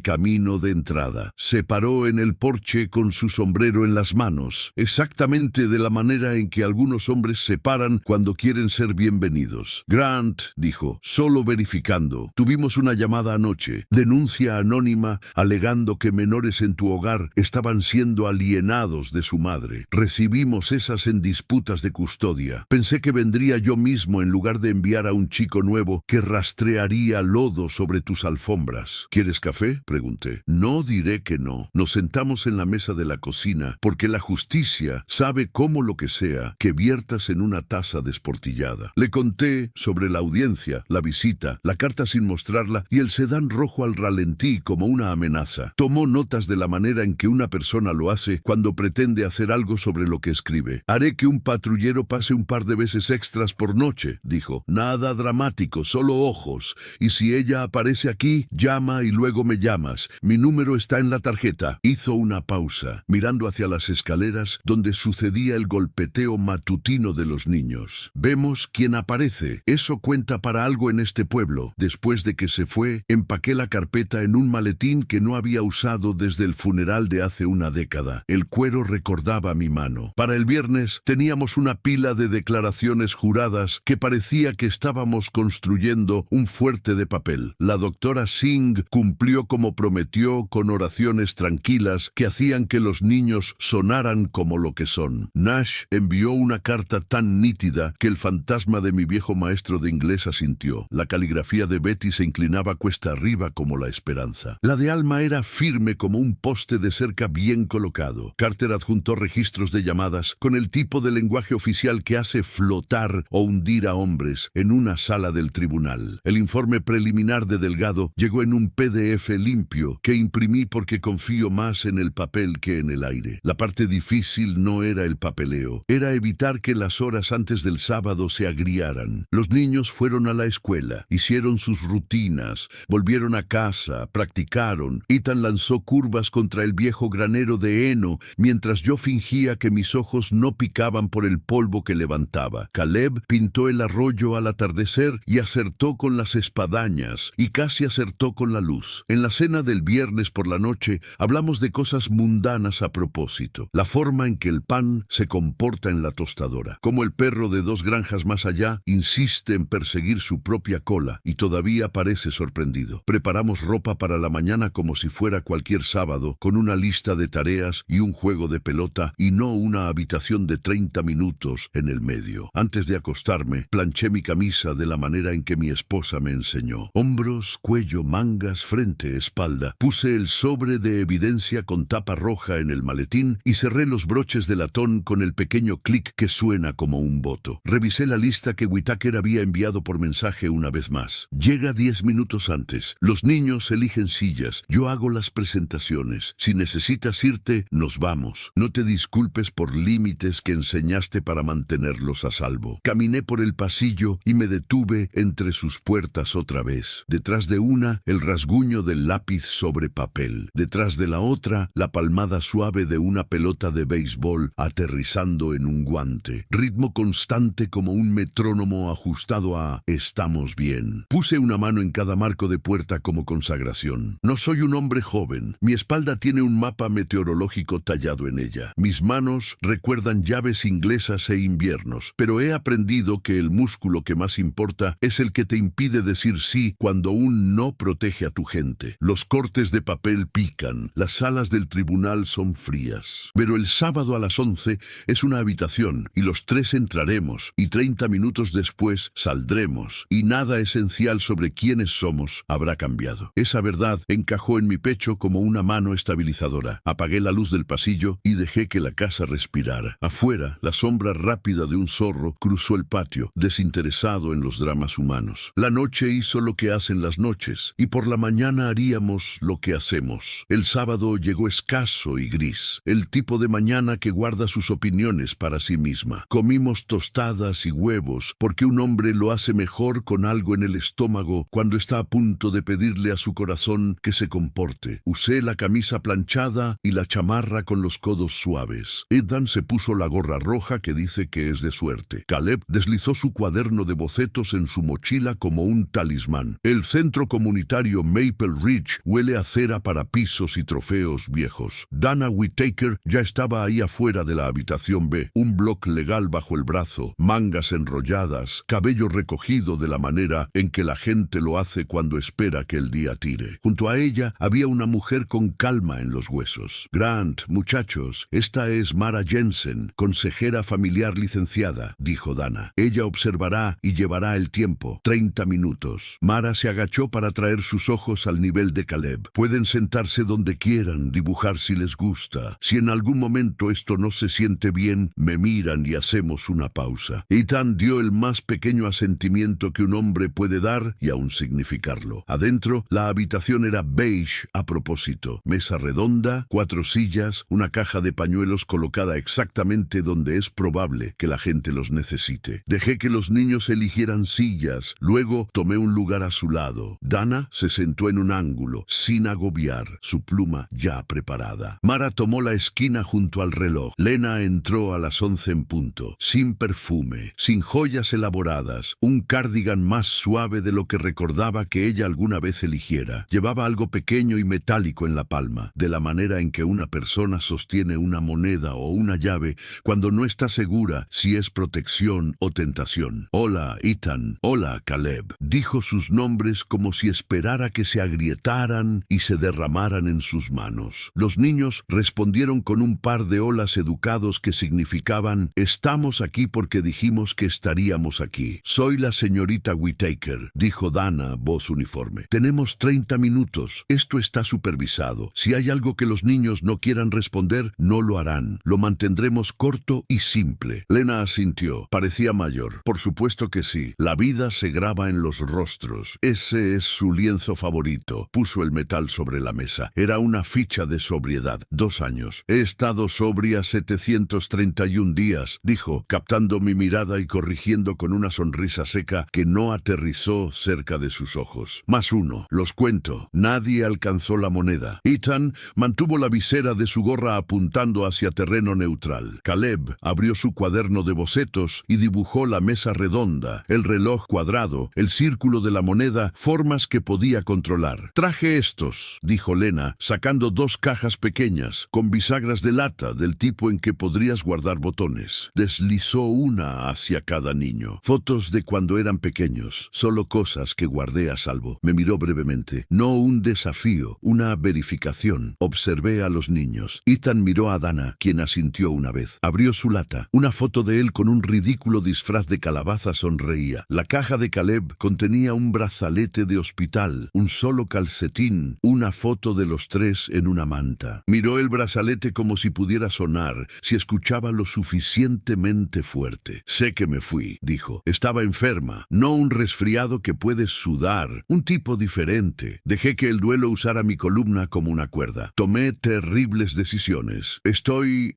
camino de entrada. Se paró en el porche con su sombrero en las manos, exactamente de la manera en que algunos hombres se paran cuando quieren ser bienvenidos. Grant, dijo, solo verificando. Tuvimos una llamada anoche. Denuncia anónima alegando que menores en tu hogar estaban siendo alienados de su madre. Recibimos esas en disputas de custodia. Pensé que vendría yo mismo en lugar de enviar a un chico nuevo que rastrearía lodo sobre tus alfombras. ¿Quieres café?, pregunté. No diré que no. Nos sentamos en la mesa de la cocina porque la justicia sabe cómo lo que sea que viertas en una taza desportillada. Le conté sobre la audiencia, la visita, la carta sin mostrarla y el sedán rojo al ralentí como una amenaza. Tomó notas de la manera en que una persona lo hace cuando pretende hacer algo sobre lo que escribe. Haré que un patrullero pase un par de veces extras por noche, dijo. Nada dramático, solo ojos. Y si ella aparece aquí, llama y luego me llamas. Mi número está en la tarjeta. Hizo una pausa, mirando hacia las escaleras donde sucedía el golpeteo matutino de los niños. Vemos quién aparece. Eso cuenta para algo en este pueblo. Después de que se fue, empaqué la carpeta en un maletín que no había usado desde el funeral de hace una década. El cuero recordaba mi mano. Para el viernes teníamos una pila de declaraciones juradas que parecía que estábamos construyendo un fuerte de papel. La doctora Singh cumplió como prometió con oraciones tranquilas que hacían que los niños sonaran como lo que son. Nash envió una carta tan nítida que el fantasma de mi viejo maestro de inglés asintió. La caligrafía de Betty se inclinaba cuesta arriba como la esperanza. La de Alma era firme como un poste de cerca bien colocado. Carter adjuntó registros de llamadas con el tipo de lenguaje oficial que hace flotar o hundir a hombres en una sala del tribunal. El informe preliminar de Delgado llegó en un PDF limpio que imprimí porque confío más en el papel que en el aire. La parte difícil no era el papeleo, era evitar que las horas antes del sábado se agriaran. Los niños fueron a la escuela, hicieron sus rutinas, volvieron a casa, practicaron. Ethan lanzó curvas contra el viejo granero de heno mientras yo fingía que mis ojos no picaban por el polvo que levantaba. Caleb pintó el arroyo al atardecer y acertó con las espadañas y casi acertó con la luz. En la cena del viernes por la noche hablamos de cosas mundanas a propósito. La forma en que el pan se comporta en la tostadora. Como el perro de 2 granjas más allá insiste en perseguir su propia cola y todavía parece sorprendido. Preparamos ropa para la mañana como si fuera cualquier sábado, con una lista de tareas y un juego de pelota y no una habitación de 30 minutos en el medio. Antes de acostarme, planché mi camisa de la manera en que mi esposa me enseñó. Hombros, cuello, mangas, frente, espalda. Puse el sobre de evidencia con tapa roja en el maletín y cerré los broches de latón con el pequeño clic que suena como un voto. Revisé la lista que Whitaker había enviado por mensaje una vez más. Llega 10 minutos antes. Los niños eligen sillas. Yo hago las presentaciones. Si necesitas irte, nos vamos. No te disculpes por límites que enseñaste para mantenerlos a salvo. Caminé por el pasillo y me detuve entre sus puertas otra vez. Detrás de una, el rasguño del lápiz sobre papel. Detrás de la otra, la palmada suave de una pelota de béisbol aterrizando en un guante. Ritmo constante como un metrónomo ajustado a «estamos bien». Puse una mano en cada marco de puerta como consagración. No soy un hombre joven. Mi espalda tiene un mapa meteorológico tallado en ella. Mis manos recuerdan llaves inglesas e inviernos, pero he aprendido que el músculo que más importa es el que te impide decir sí cuando un no protege a tu gente. Los cortes de papel pican, las salas del tribunal son frías. Pero el sábado a las 11 es una habitación y los 3 entraremos y 30 minutos después saldremos y nada esencial sobre quiénes somos habrá cambiado. Esa verdad encajó en mi pecho como una mano estabilizadora. Apagué la luz del pasillo y dejé que la casa respirara. Afuera, la sombra rápida de un zorro cruzó el patio, desinteresado en los dramas humanos. La noche hizo lo que hacen las noches, y por la mañana haríamos lo que hacemos. El sábado llegó escaso y gris, el tipo de mañana que guarda sus opiniones para sí misma. Comimos tostadas y huevos, porque un hombre lo hace mejor con algo en el estómago cuando está a punto de pedirle a su corazón que se comporte. Usé la camisa planchada y la chamarra con los codos suaves. Ethan se puso la gorra roja que dice que es de suerte. Caleb deslizó su cuaderno de bocetos en su mochila como un talismán. El centro comunitario Maple Ridge huele a cera para pisos y trofeos viejos. Dana Whittaker ya estaba ahí afuera de la habitación B, un bloc legal bajo el brazo, mangas enrolladas, cabello recogido de la manera en que la gente lo hace cuando espera que el día tire. Junto a ella había una mujer con calma en los huesos. Grant, muchachos, esta es Mara Jensen, consejera familiar licenciada, dijo Dana. Ella observará y llevará el tiempo, 30 minutos. Mara se agachó para traer sus ojos al nivel de Caleb. Pueden sentarse donde quieran, dibujar si les gusta. Si en algún momento esto no se siente bien, me miran y hacemos una pausa. Ethan dio el más pequeño asentimiento que un hombre puede dar y aún significarlo. Adentro, la habitación era beige a propósito. Mesa redonda, 4 sillas, una caja de pañuelos colocada exactamente donde es probable que la gente los necesite. Dejé que los niños eligieran sillas, luego tomé un lugar a su lado. Dana se sentó en un ángulo, sin agobiar, su pluma ya preparada. Mara tomó la esquina junto al reloj. Lena entró a las 11 en punto, sin perfume, sin joyas elaboradas, un cardigan más suave de lo que recordaba que ella alguna vez eligiera. Llevaba algo pequeño y metálico en la palma, de la manera en que una persona sostiene una moneda o una llave cuando no está segura si es protección o tentación. Hola, Ethan. Hola, Caleb. Dijo sus nombres como si esperara que se agrietaran y se derramaran en sus manos. Los niños respondieron con un par de holas educados que significaban: estamos aquí porque dijimos que estaríamos aquí. Soy la señorita Whittaker, dijo Dana, voz uniforme. Tenemos 30 minutos. Esto está supervisado. Si hay algo que los niños no quieran responder, no lo harán. Lo mantendremos corto y simple. Lena asintió. Parecía mayor. Por supuesto que sí. La vida se graba en los rostros. Ese es su lienzo favorito. Puso el metal sobre la mesa. Era una ficha de sobriedad. 2 años. He estado sobria 731 días, dijo, captando mi mirada y corrigiendo con una sonrisa seca que no aterrizó cerca de sus ojos. +1. Los cuento. Nadie alcanzó la moneda. Ethan mantuvo la visera de su gorra apuntando hacia terreno neutral. Caleb abrió su cuaderno de bocetos y dibujó la mesa redonda, el reloj cuadrado, el círculo de la moneda, formas que podía controlar. Traje estos, dijo Lena, sacando 2 cajas pequeñas, con bisagras de lata del tipo en que podrías guardar botones. Deslizó una hacia cada niño. Fotos de cuando eran pequeños, solo cosas que guardé a salvo. Me miró brevemente. No un desafío, una verificación. Observé a los niños. Ethan miró a Dana, quien asintió una vez. Abrió su lata. Una foto de él con un ridículo disfraz de calabaza sonreía. La caja de Caleb contenía un brazalete de hospital, un solo calcetín, una foto de los 3 en una manta. Miró el brazalete como si pudiera sonar, si escuchaba lo suficientemente fuerte. Sé que me fui, dijo. Estaba enferma, no un resfriado que puedes sudar, un tipo diferente. Dejé que el duelo usara mi columna como una cuerda. Tomé terribles decisiones.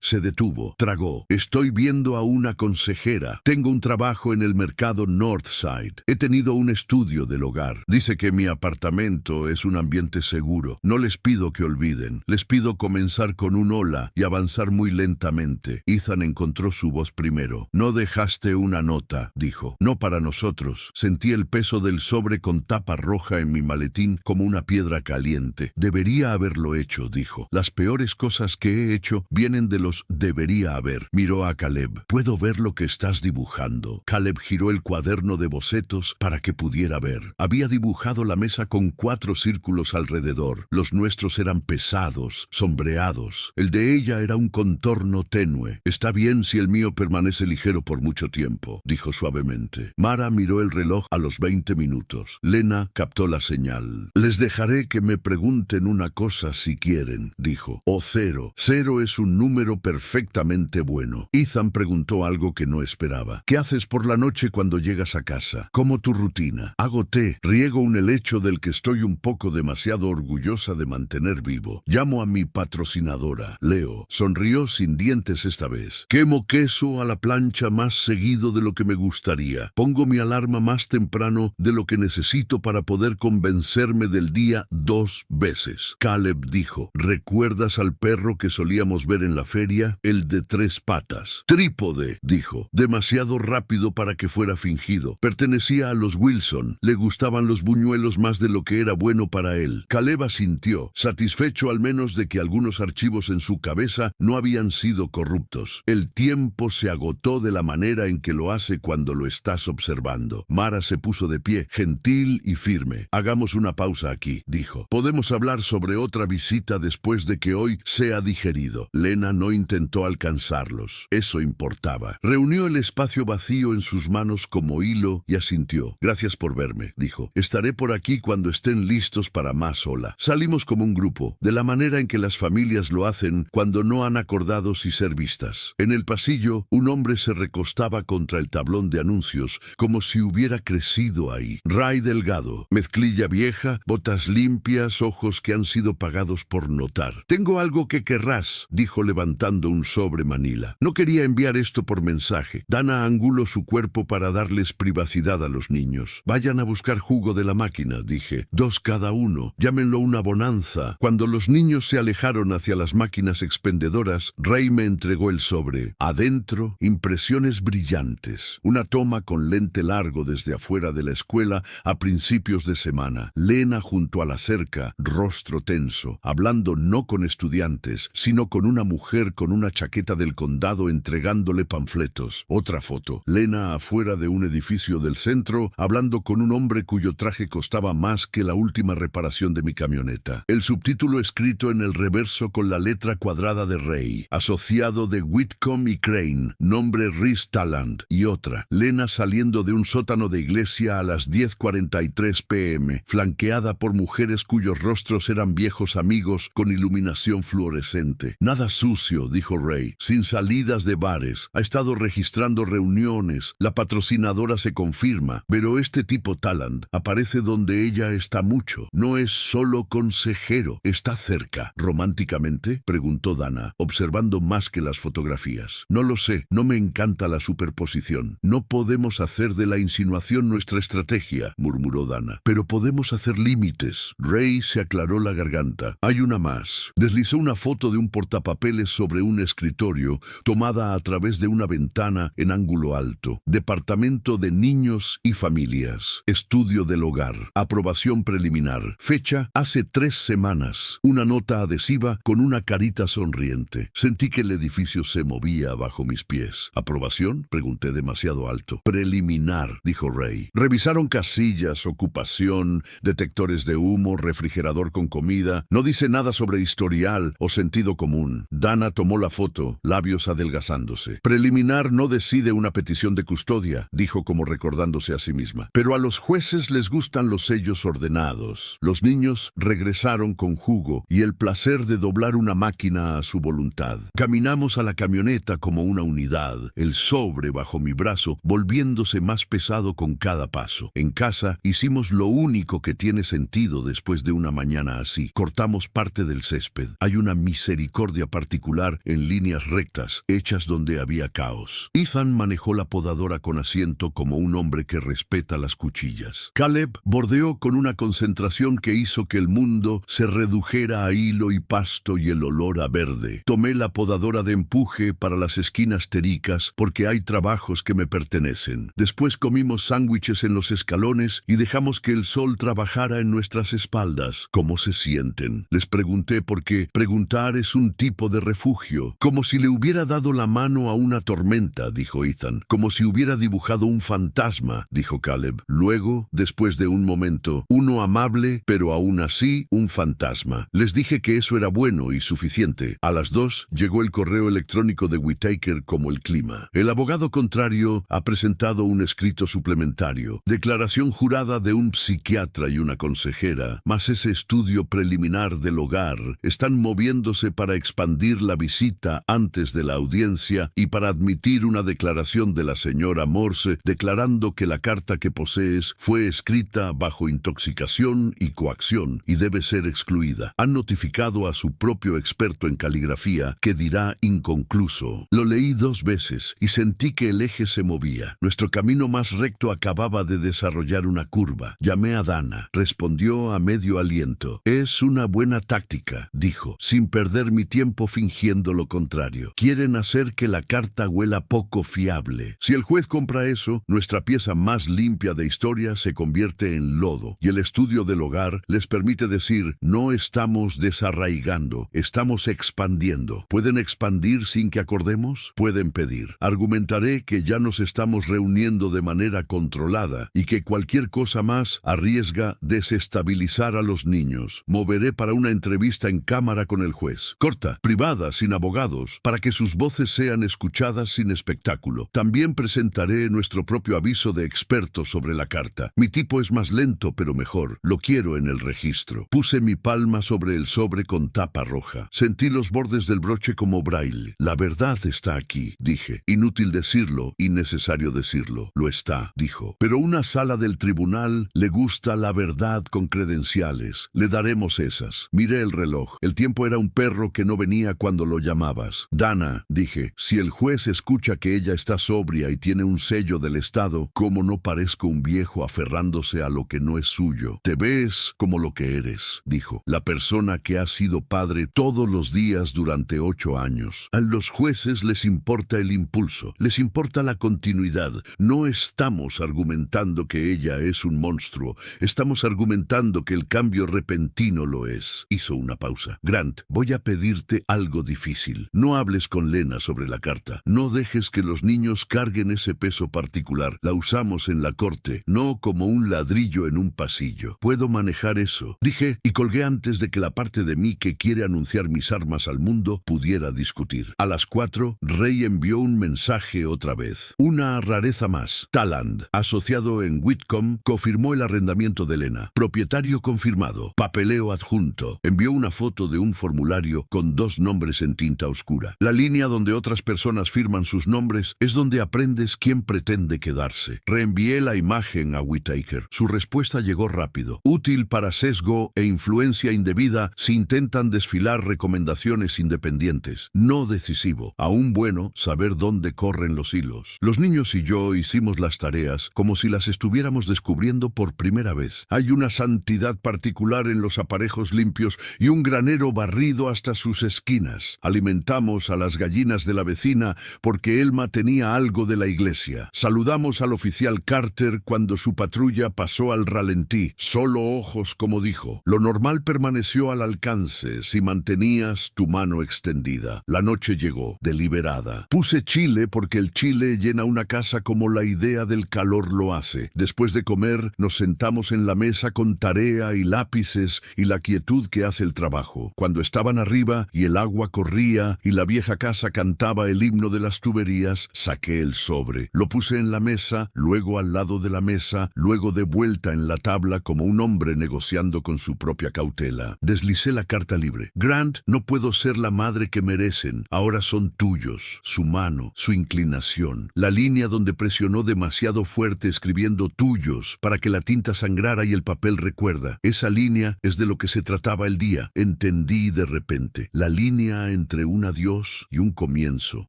Se detuvo, tragó. Estoy viendo a una consejera. Tengo un trabajo en el mercado Northside. He tenido un estudio del hogar. Dice que mi apartamento es un ambiente seguro. No les pido que olviden. Les pido comenzar con un hola y avanzar muy lentamente. Ethan encontró su voz primero. No dejaste una nota, dijo. No para nosotros. Sentí el peso del sobre con tapa roja en mi maletín como una piedra caliente. Debería haberlo hecho, dijo. Las peores cosas que he hecho vienen de los debería haber. Miró a Caleb. Puedo ver lo que estás dibujando. Caleb giró el cuaderno de bocetos para que pudiera ver. Había dibujado la mesa con 4 círculos alrededor. Los nuestros eran pesados, sombreados. El de ella era un contorno tenue. Está bien si el mío permanece ligero por mucho tiempo, dijo suavemente. Mara miró el reloj a los 20 minutos. Lena captó la señal. Les dejaré que me pregunten una cosa si quieren, dijo. O 0. 0 es un número perfectamente bueno. Ethan preguntó algo que no esperaba. ¿Qué haces por la noche cuando llegas a casa? ¿Cómo tu rutina? Hago té, riego un helecho del que estoy un poco demasiado orgullosa de mantener vivo. Llamo a mi patrocinadora, Leo. Sonrió sin dientes esta vez. Quemo queso a la plancha más seguido de lo que me gustaría. Pongo mi alarma más temprano de lo que necesito para poder convencerme del día 2 veces. Caleb dijo, ¿recuerdas al perro que solíamos ver en la feria? El de 3 patas. Trípode, dijo. Demasiado rápido rápido para que fuera fingido. Pertenecía a los Wilson. Le gustaban los buñuelos más de lo que era bueno para él. Caleb asintió, satisfecho al menos de que algunos archivos en su cabeza no habían sido corruptos. El tiempo se agotó de la manera en que lo hace cuando lo estás observando. Mara se puso de pie, gentil y firme. Hagamos una pausa aquí, dijo. Podemos hablar sobre otra visita después de que hoy sea digerido. Lena no intentó alcanzarlos. Eso importaba. Reunió el espacio vacío en sus manos como hilo y asintió. Gracias por verme, dijo. Estaré por aquí cuando estén listos para más ola. Salimos como un grupo, de la manera en que las familias lo hacen cuando no han acordado si ser vistas. En el pasillo, un hombre se recostaba contra el tablón de anuncios, como si hubiera crecido ahí. Ray delgado, mezclilla vieja, botas limpias, ojos que han sido pagados por notar. Tengo algo que querrás, dijo levantando un sobre manila. No quería enviar esto por mensaje. Dana anguló su cuerpo para darles privacidad a los niños. Vayan a buscar jugo de la máquina, dije. 2 cada uno. Llámenlo una bonanza. Cuando los niños se alejaron hacia las máquinas expendedoras, Ray me entregó el sobre. Adentro, impresiones brillantes. Una toma con lente largo desde afuera de la escuela a principios de semana. Lena junto a la cerca, rostro tenso, hablando no con estudiantes, sino con una mujer con una chaqueta del condado entregándole panfletos. Otra foto. Lena afuera de un edificio del centro, hablando con un hombre cuyo traje costaba más que la última reparación de mi camioneta. El subtítulo escrito en el reverso con la letra cuadrada de Ray. Asociado de Whitcomb y Crane. Nombre Rhys Talland. Y otra. Lena saliendo de un sótano de iglesia a las 10:43 p.m., flanqueada por mujeres cuyos rostros eran viejos amigos con iluminación fluorescente. Nada sucio, dijo Ray. Sin salidas de bares. Ha estado registrando reuniones. La patrocinadora se confirma. Pero este tipo Talland aparece donde ella está mucho. No es solo consejero. Está cerca. ¿Románticamente?, preguntó Dana, observando más que las fotografías. No lo sé. No me encanta la superposición. No podemos hacer de la insinuación nuestra estrategia, murmuró Dana. Pero podemos hacer límites. Ray se aclaró la garganta. Hay una más. Deslizó una foto de un portapapeles sobre un escritorio, tomada a través de una ventana en ángulo alto. Departamento de Niños y Familias. Estudio del hogar. Aprobación preliminar. Fecha: hace 3 semanas. Una nota adhesiva con una carita sonriente. Sentí que el edificio se movía bajo mis pies. ¿Aprobación?, pregunté demasiado alto. Preliminar, dijo Ray. Revisaron casillas, ocupación, detectores de humo, refrigerador con comida. No dice nada sobre historial o sentido común. Dana tomó la foto, labios adelgazándose. Preliminar no decide una petición de custodia, dijo como recordándose a sí misma. Pero a los jueces les gustan los sellos ordenados. Los niños regresaron con jugo y el placer de doblar una máquina a su voluntad. Caminamos a la camioneta como una unidad, el sobre bajo mi brazo volviéndose más pesado con cada paso. En casa hicimos lo único que tiene sentido después de una mañana así. Cortamos parte del césped. Hay una misericordia particular en líneas rectas, hechas donde había caos. Ethan manejó la podadora con asiento como un hombre que respeta las cuchillas. Caleb bordeó con una concentración que hizo que el mundo se redujera a hilo y pasto y el olor a verde. Tomé la podadora de empuje para las esquinas tericas porque hay trabajos que me pertenecen. Después comimos sándwiches en los escalones y dejamos que el sol trabajara en nuestras espaldas. ¿Cómo se sienten?, les pregunté, porque preguntar es un tipo de refugio. Como si le hubiera dado la mano a una tormenta, dijo Ethan. Como si hubiera dibujado un fantasma, dijo Caleb. Luego, después de un momento, uno amable, pero aún así un fantasma. Les dije que eso era bueno y suficiente. A las 2 llegó el correo electrónico de Whitaker como el clima. El abogado contrario ha presentado un escrito suplementario. Declaración jurada de un psiquiatra y una consejera, más ese estudio preliminar del hogar, están moviéndose para expandir la visita antes de la audiencia y para admitir una declaración de la señora Morse declarando que la carta que posees fue escrita bajo intoxicación y coacción y debe ser excluida. Han notificado a su propio experto en caligrafía que dirá inconcluso. Lo leí 2 veces y sentí que el eje se movía. Nuestro camino más recto acababa de desarrollar una curva. Llamé a Dana. Respondió a medio aliento. Es una buena táctica, dijo, sin perder mi tiempo fingiendo lo contrario. Quieren hacer que la carta huela poco fiable. Si el juez compra eso, nuestra pieza más limpia de historia se convierte en lodo, y el estudio del hogar les permite decir, no estamos desarraigando, estamos expandiendo. ¿Pueden expandir sin que acordemos? Pueden pedir. Argumentaré que ya nos estamos reuniendo de manera controlada y que cualquier cosa más arriesga desestabilizar a los niños. Moveré para una entrevista en cámara con el juez. Corta, privada, sin abogados, para que sus voces sean escuchadas sin espectáculo. También presentaré nuestro propio aviso de experto sobre la carta. Mi tipo es más lento, pero mejor. Lo quiero en el registro. Puse mi palma sobre el sobre con tapa roja. Sentí los bordes del broche como braille. La verdad está aquí, dije. Inútil decirlo, innecesario decirlo. Lo está, dijo. Pero una sala del tribunal le gusta la verdad con credenciales. Le daremos esas. Miré el reloj. El tiempo era un perro que no venía cuando lo llamabas. Dana, dije, si el juez escucha que ella está sobria y tiene un sello del Estado, ¿cómo no parezco un viejo aferrándose a lo que no es suyo? Te ves como lo que eres, dijo. La persona que ha sido padre todos los días durante 8 años. A los jueces les importa el impulso, les importa la continuidad. No estamos argumentando que ella es un monstruo. Estamos argumentando que el cambio repentino lo es. Hizo una pausa. Grant, voy a pedirte algo difícil. No hables con Lena sobre la carta. No dejes que los niños carguen ese peso particular. La usamos en la corte, no como un ladrillo en un pasillo. Puedo manejar eso, dije, y colgué antes de que la parte de mí que quiere anunciar mis armas al mundo pudiera discutir. A las 4, Ray envió un mensaje otra vez. Una rareza más. Taland, asociado en Whitcomb, confirmó el arrendamiento de Lena. Propietario confirmado. Papeleo adjunto. Envió una foto de un formulario con 2 nombres en tinta oscura. La línea donde otras personas firman sus nombres es donde aprendes quién pretende quedarse. Reenvié la imagen a Whittaker. Su respuesta llegó rápido. Útil para sesgo e influencia indebida si intentan desfilar recomendaciones independientes. No decisivo. Aún bueno saber dónde corren los hilos. Los niños y yo hicimos las tareas como si las estuviéramos descubriendo por primera vez. Hay una santidad particular en los aparejos limpios y un granero barrido hasta sus esquinas. Alimentamos a las gallinas de la vecina porque Elma tenía algo de la iglesia. Saludamos al oficial Carter cuando su patrulla pasó al ralentí. Solo ojos, como dijo. Lo normal permaneció al alcance si mantenías tu mano extendida. La noche llegó, deliberada. Puse chile porque el chile llena una casa como la idea del calor lo hace. Después de comer, nos sentamos en la mesa con tarea y lápices y la quietud que hace el trabajo. Cuando estaban arriba y el agua corría y la vieja casa cantaba el himno de las tuberías, saqué el sobre. Lo puse en la mesa, luego al lado de la mesa, luego de vuelta en la tabla como un hombre negociando con su propia cautela. Deslicé la carta libre. Grant, no puedo ser la madre que merecen. Ahora son tuyos. Su mano, su inclinación. La línea donde presionó demasiado fuerte escribiendo tuyos para que la tinta sangrara y el papel recuerda. Esa línea es de lo que se trataba el día. Entendí de repente. La línea entre un adiós y un comienzo.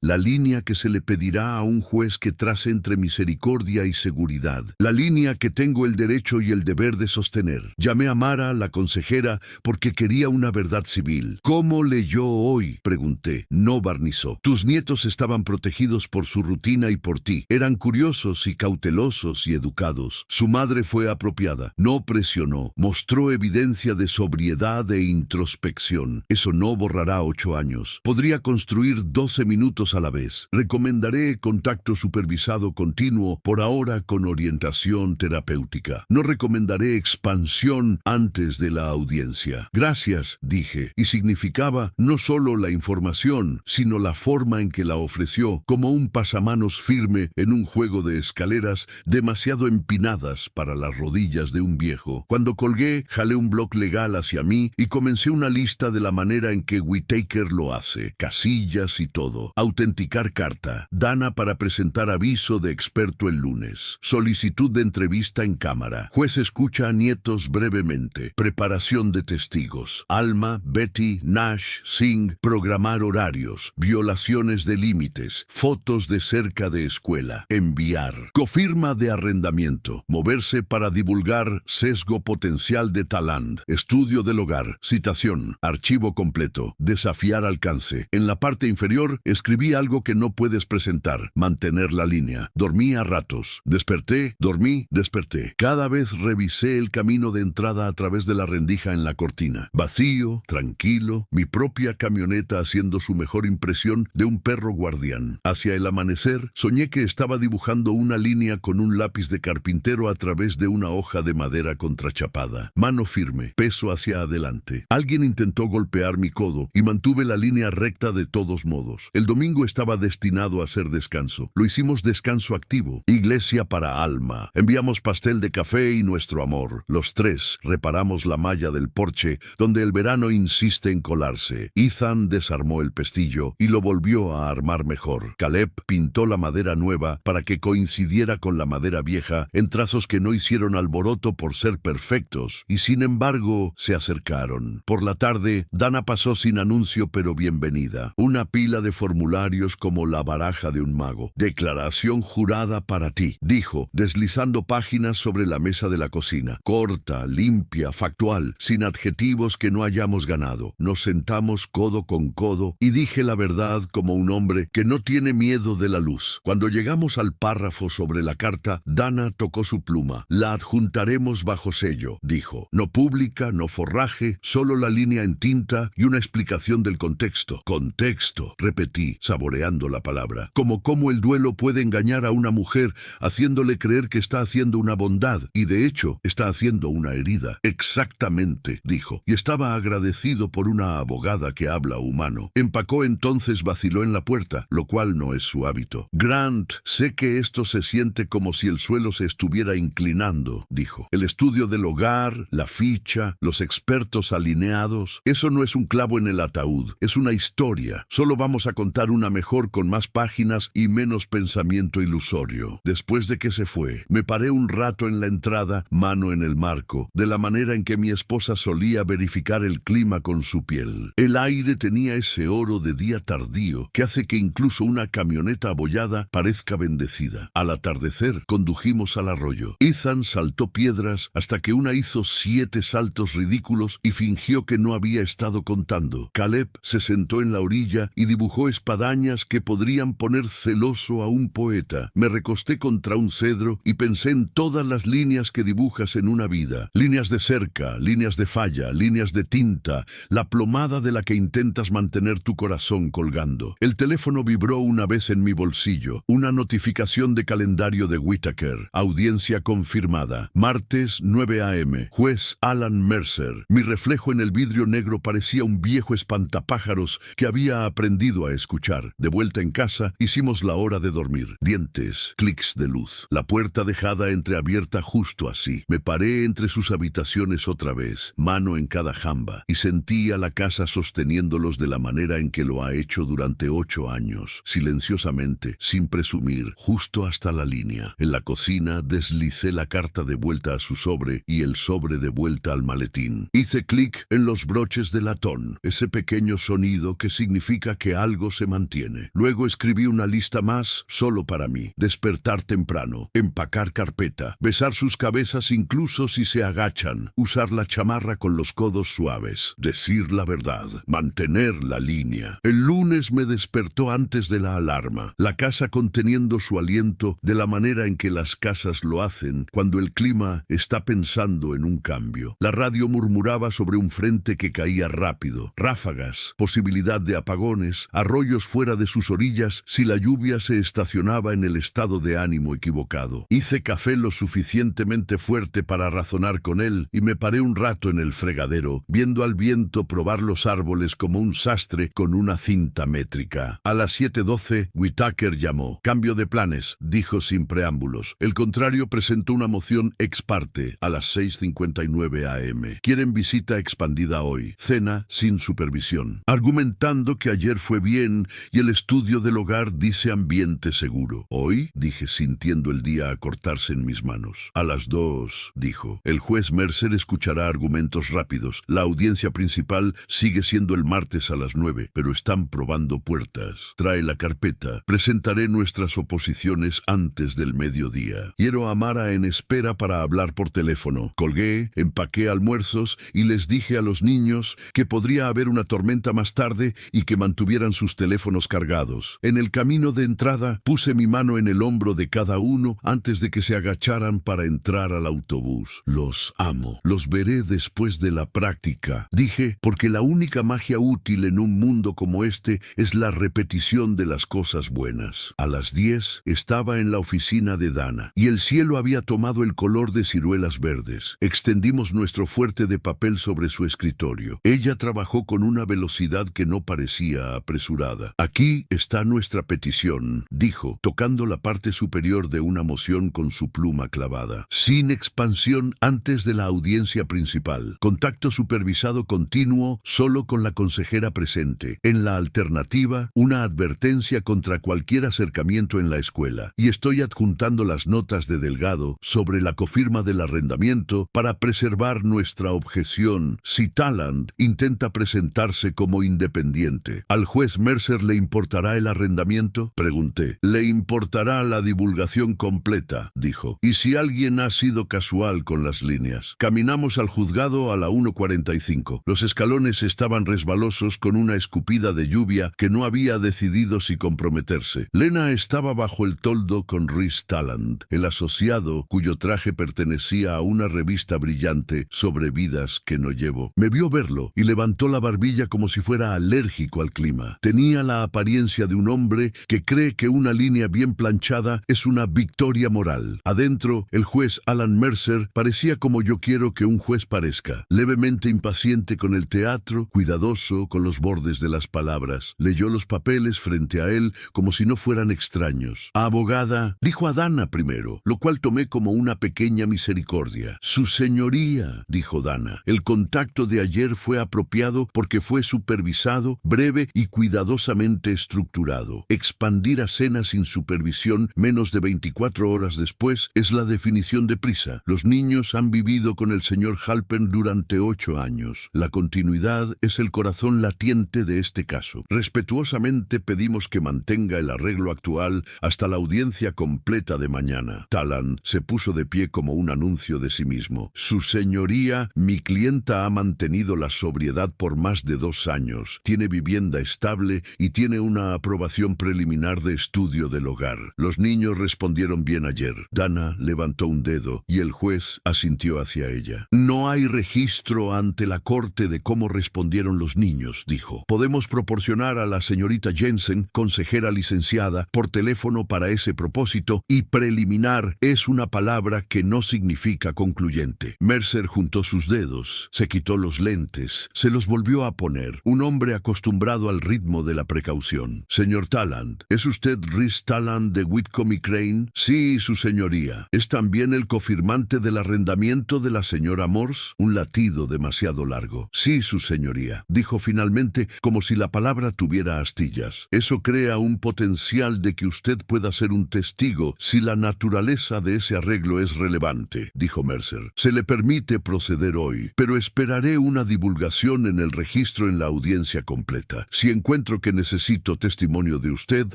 La línea que se le pedirá a un juez que trace entre misericordia y seguridad. La línea que tengo el derecho y el deber de sostener. Llamé a Mara, la consejera, porque quería una verdad civil. ¿Cómo leyó hoy?, pregunté. No barnizó. Tus nietos estaban protegidos por su rutina y por ti. Eran curiosos y cautelosos y educados. Su madre fue apropiada. No presionó. Mostró evidencia de sobriedad e introspección. Eso no borrará 8 años. Podría construir 12 minutos a la vez. Recomendaré contacto supervisado continuo, por ahora con orientación terapéutica. No recomendaré expansión antes de la audiencia. Gracias, dije, y significaba no solo la información, sino la forma en que la ofreció, como un pasamanos firme en un juego de escaleras demasiado empinadas para las rodillas de un viejo. Cuando colgué, jalé un bloc legal hacia mí y comencé una lista de la manera en que Whittaker lo hace. Casillas y todo. Autenticar carta. Dana para presentar aviso de experto el lunes. Solicitud de entrevista en cámara. Juez escucha a nietos brevemente. Preparación de testigos. Alma, Betty, Nash, Singh. Programar horarios. Violaciones de límites. Fotos de cerca de escuela. Enviar. Cofirma de arrendamiento. Moverse para divulgar sesgo potencial de Taland. Estudio del hogar. Citación. Archivo completo. Desafiar alcance. En la parte inferior escribí algo que no puedes presentar. Mantener mantener la línea. Dormí a ratos. Desperté, dormí, desperté. Cada vez revisé el camino de entrada a través de la rendija en la cortina. Vacío, tranquilo, mi propia camioneta haciendo su mejor impresión de un perro guardián. Hacia el amanecer, soñé que estaba dibujando una línea con un lápiz de carpintero a través de una hoja de madera contrachapada. Mano firme, peso hacia adelante. Alguien intentó golpear mi codo y mantuve la línea recta de todos modos. El domingo estaba destinado a ser descanso. Lo hicimos descanso activo. Iglesia para alma. Enviamos pastel de café y nuestro amor. Los tres reparamos la malla del porche donde el verano insiste en colarse. Ethan desarmó el pestillo y lo volvió a armar mejor. Caleb pintó la madera nueva para que coincidiera con la madera vieja en trazos que no hicieron alboroto por ser perfectos y sin embargo se acercaron. Por la tarde, Dana pasó sin anuncio pero bienvenida. Una pila de formularios como la baraja de un mago. Declaración jurada para ti, dijo, deslizando páginas sobre la mesa de la cocina. Corta, limpia, factual, sin adjetivos que no hayamos ganado. Nos sentamos codo con codo y dije la verdad como un hombre que no tiene miedo de la luz. Cuando llegamos al párrafo sobre la carta, Dana tocó su pluma. La adjuntaremos bajo sello, dijo. No pública, no forraje, solo la línea en tinta y una explicación del contexto. Contexto, repetí, saboreando la palabra. Como cómo el duelo puede engañar a una mujer haciéndole creer que está haciendo una bondad y de hecho está haciendo una herida. Exactamente, dijo, y estaba agradecido por una abogada que habla humano. Empacó entonces vaciló en la puerta, lo cual no es su hábito. Grant, sé que esto se siente como si el suelo se estuviera inclinando, dijo. El estudio del hogar, la ficha, los expertos alineados, eso no es un clavo en el ataúd, es una historia. Solo vamos a contar una mejor con más páginas y menos pensamiento ilusorio. Después de que se fue, me paré un rato en la entrada, mano en el marco, de la manera en que mi esposa solía verificar el clima con su piel. El aire tenía ese oro de día tardío que hace que incluso una camioneta abollada parezca bendecida. Al atardecer, condujimos al arroyo. Ethan saltó piedras hasta que una hizo 7 saltos ridículos y fingió que no había estado contando. Caleb se sentó en la orilla y dibujó espadañas que podrían poner celoso a un poeta. Me recosté contra un cedro y pensé en todas las líneas que dibujas en una vida. Líneas de cerca, líneas de falla, líneas de tinta, la plomada de la que intentas mantener tu corazón colgando. El teléfono vibró una vez en mi bolsillo. Una notificación de calendario de Whitaker. Audiencia confirmada. Martes 9 a.m. Juez Alan Mercer. Mi reflejo en el vidrio negro parecía un viejo espantapájaros que había aprendido a escuchar. De vuelta en casa, hicimos la hora de dormir. Dientes, clics de luz. La puerta dejada entreabierta justo así. Me paré entre sus habitaciones otra vez, mano en cada jamba, y sentí a la casa sosteniéndolos de la manera en que lo ha hecho durante 8 años, silenciosamente, sin presumir, justo hasta la línea. En la cocina deslicé la carta de vuelta a su sobre y el sobre de vuelta al maletín. Hice clic en los broches de latón, ese pequeño sonido que significa que algo se mantiene. Luego escribí una lista más solo para mí. Despertar temprano, empacar carpeta, besar sus cabezas incluso si se agachan, usar la chamarra con los codos suaves, decir la verdad, mantener la línea. El lunes me despertó antes de la alarma, la casa conteniendo su aliento de la manera en que las casas lo hacen cuando el clima está pensando en un cambio. La radio murmuraba sobre un frente que caía rápido, ráfagas, posibilidad de apagones, arroyos fuera de sus orillas si la lluvia se estacionaba en el estado de ánimo equivocado. Hice café lo suficientemente fuerte para razonar con él y me paré un rato en el fregadero, viendo al viento probar los árboles como un sastre con una cinta métrica. A las 7:12, Whitaker llamó. Cambio de planes, dijo sin preámbulos. El contrario presentó una moción ex parte a las 6:59 a.m. Quieren visita expandida hoy. Cena sin supervisión. Argumentando que ayer fue bien y el estudio del hogar dice ambiente seguro. ¿Hoy? Dije sintiendo el día acortarse en mis manos. A las 2, dijo. El juez Mercer escuchará argumentos rápidos. La audiencia principal sigue siendo el martes a las 9, pero están probando puertas. Trae la carpeta. Presentaré nuestras oposiciones antes del mediodía. Quiero a Mara en espera para hablar por teléfono. Colgué, empaqué almuerzos y les dije a los niños que podría haber una tormenta más tarde y que mantuvieran sus teléfonos cargados. En el camino de entrada entrada, puse mi mano en el hombro de cada uno antes de que se agacharan para entrar al autobús. Los amo. Los veré después de la práctica, dije, porque la única magia útil en un mundo como este es la repetición de las cosas buenas. A las 10 estaba en la oficina de Dana, y el cielo había tomado el color de ciruelas verdes. Extendimos nuestro fuerte de papel sobre su escritorio. Ella trabajó con una velocidad que no parecía apresurada. Aquí está nuestra petición, dijo, tocando la parte superior de una moción con su pluma clavada. Sin expansión antes de la audiencia principal. Contacto supervisado continuo solo con la consejera presente. En la alternativa, una advertencia contra cualquier acercamiento en la escuela. Y estoy adjuntando las notas de Delgado sobre la cofirma del arrendamiento para preservar nuestra objeción si Talland intenta presentarse como independiente. ¿Al juez Mercer le importará el arrendamiento?, pregunté. Le importará la divulgación completa, dijo. Y si alguien ha sido casual con las líneas. Caminamos al juzgado a la 1:45. Los escalones estaban resbalosos con una escupida de lluvia que no había decidido si comprometerse. Lena estaba bajo el toldo con Rhys Talland, el asociado cuyo traje pertenecía a una revista brillante sobre vidas que no llevo. Me vio verlo y levantó la barbilla como si fuera alérgico al clima. Tenía la apariencia de un hombre que cree que una línea bien planchada es una victoria moral. Adentro, el juez Alan Mercer parecía como yo quiero que un juez parezca, levemente impaciente con el teatro, cuidadoso con los bordes de las palabras. Leyó los papeles frente a él como si no fueran extraños. Abogada, dijo a Dana primero, lo cual tomé como una pequeña misericordia. Su señoría, dijo Dana, el contacto de ayer fue apropiado porque fue supervisado, breve y cuidadosamente estructurado. Expandir a cena sin supervisión menos de 24 horas después es la definición de prisa. Los niños han vivido con el señor Halpern durante 8 años. La continuidad es el corazón latiente de este caso. Respetuosamente pedimos que mantenga el arreglo actual hasta la audiencia completa de mañana. Talland se puso de pie como un anuncio de sí mismo. Su señoría, mi clienta ha mantenido la sobriedad por más de 2 años. Tiene vivienda estable y tiene una aprobación preliminar de estudio del hogar. Los niños respondieron bien ayer. Dana levantó un dedo y el juez asintió hacia ella. No hay registro ante la corte de cómo respondieron los niños, dijo. Podemos proporcionar a la señorita Jensen, consejera licenciada, por teléfono para ese propósito, y preliminar es una palabra que no significa concluyente. Mercer juntó sus dedos, se quitó los lentes, se los volvió a poner, un hombre acostumbrado al ritmo de la precaución. Señor Talland, ¿es usted Rhys Talland de Whitcomb y Crane? Sí, su señoría. ¿Es también el cofirmante del arrendamiento de la señora Morse? Un latido demasiado largo. Sí, su señoría, dijo finalmente, como si la palabra tuviera astillas. Eso crea un potencial de que usted pueda ser un testigo si la naturaleza de ese arreglo es relevante, dijo Mercer. Se le permite proceder hoy, pero esperaré una divulgación en el registro en la audiencia completa. Si encuentro que necesito testimonio de usted,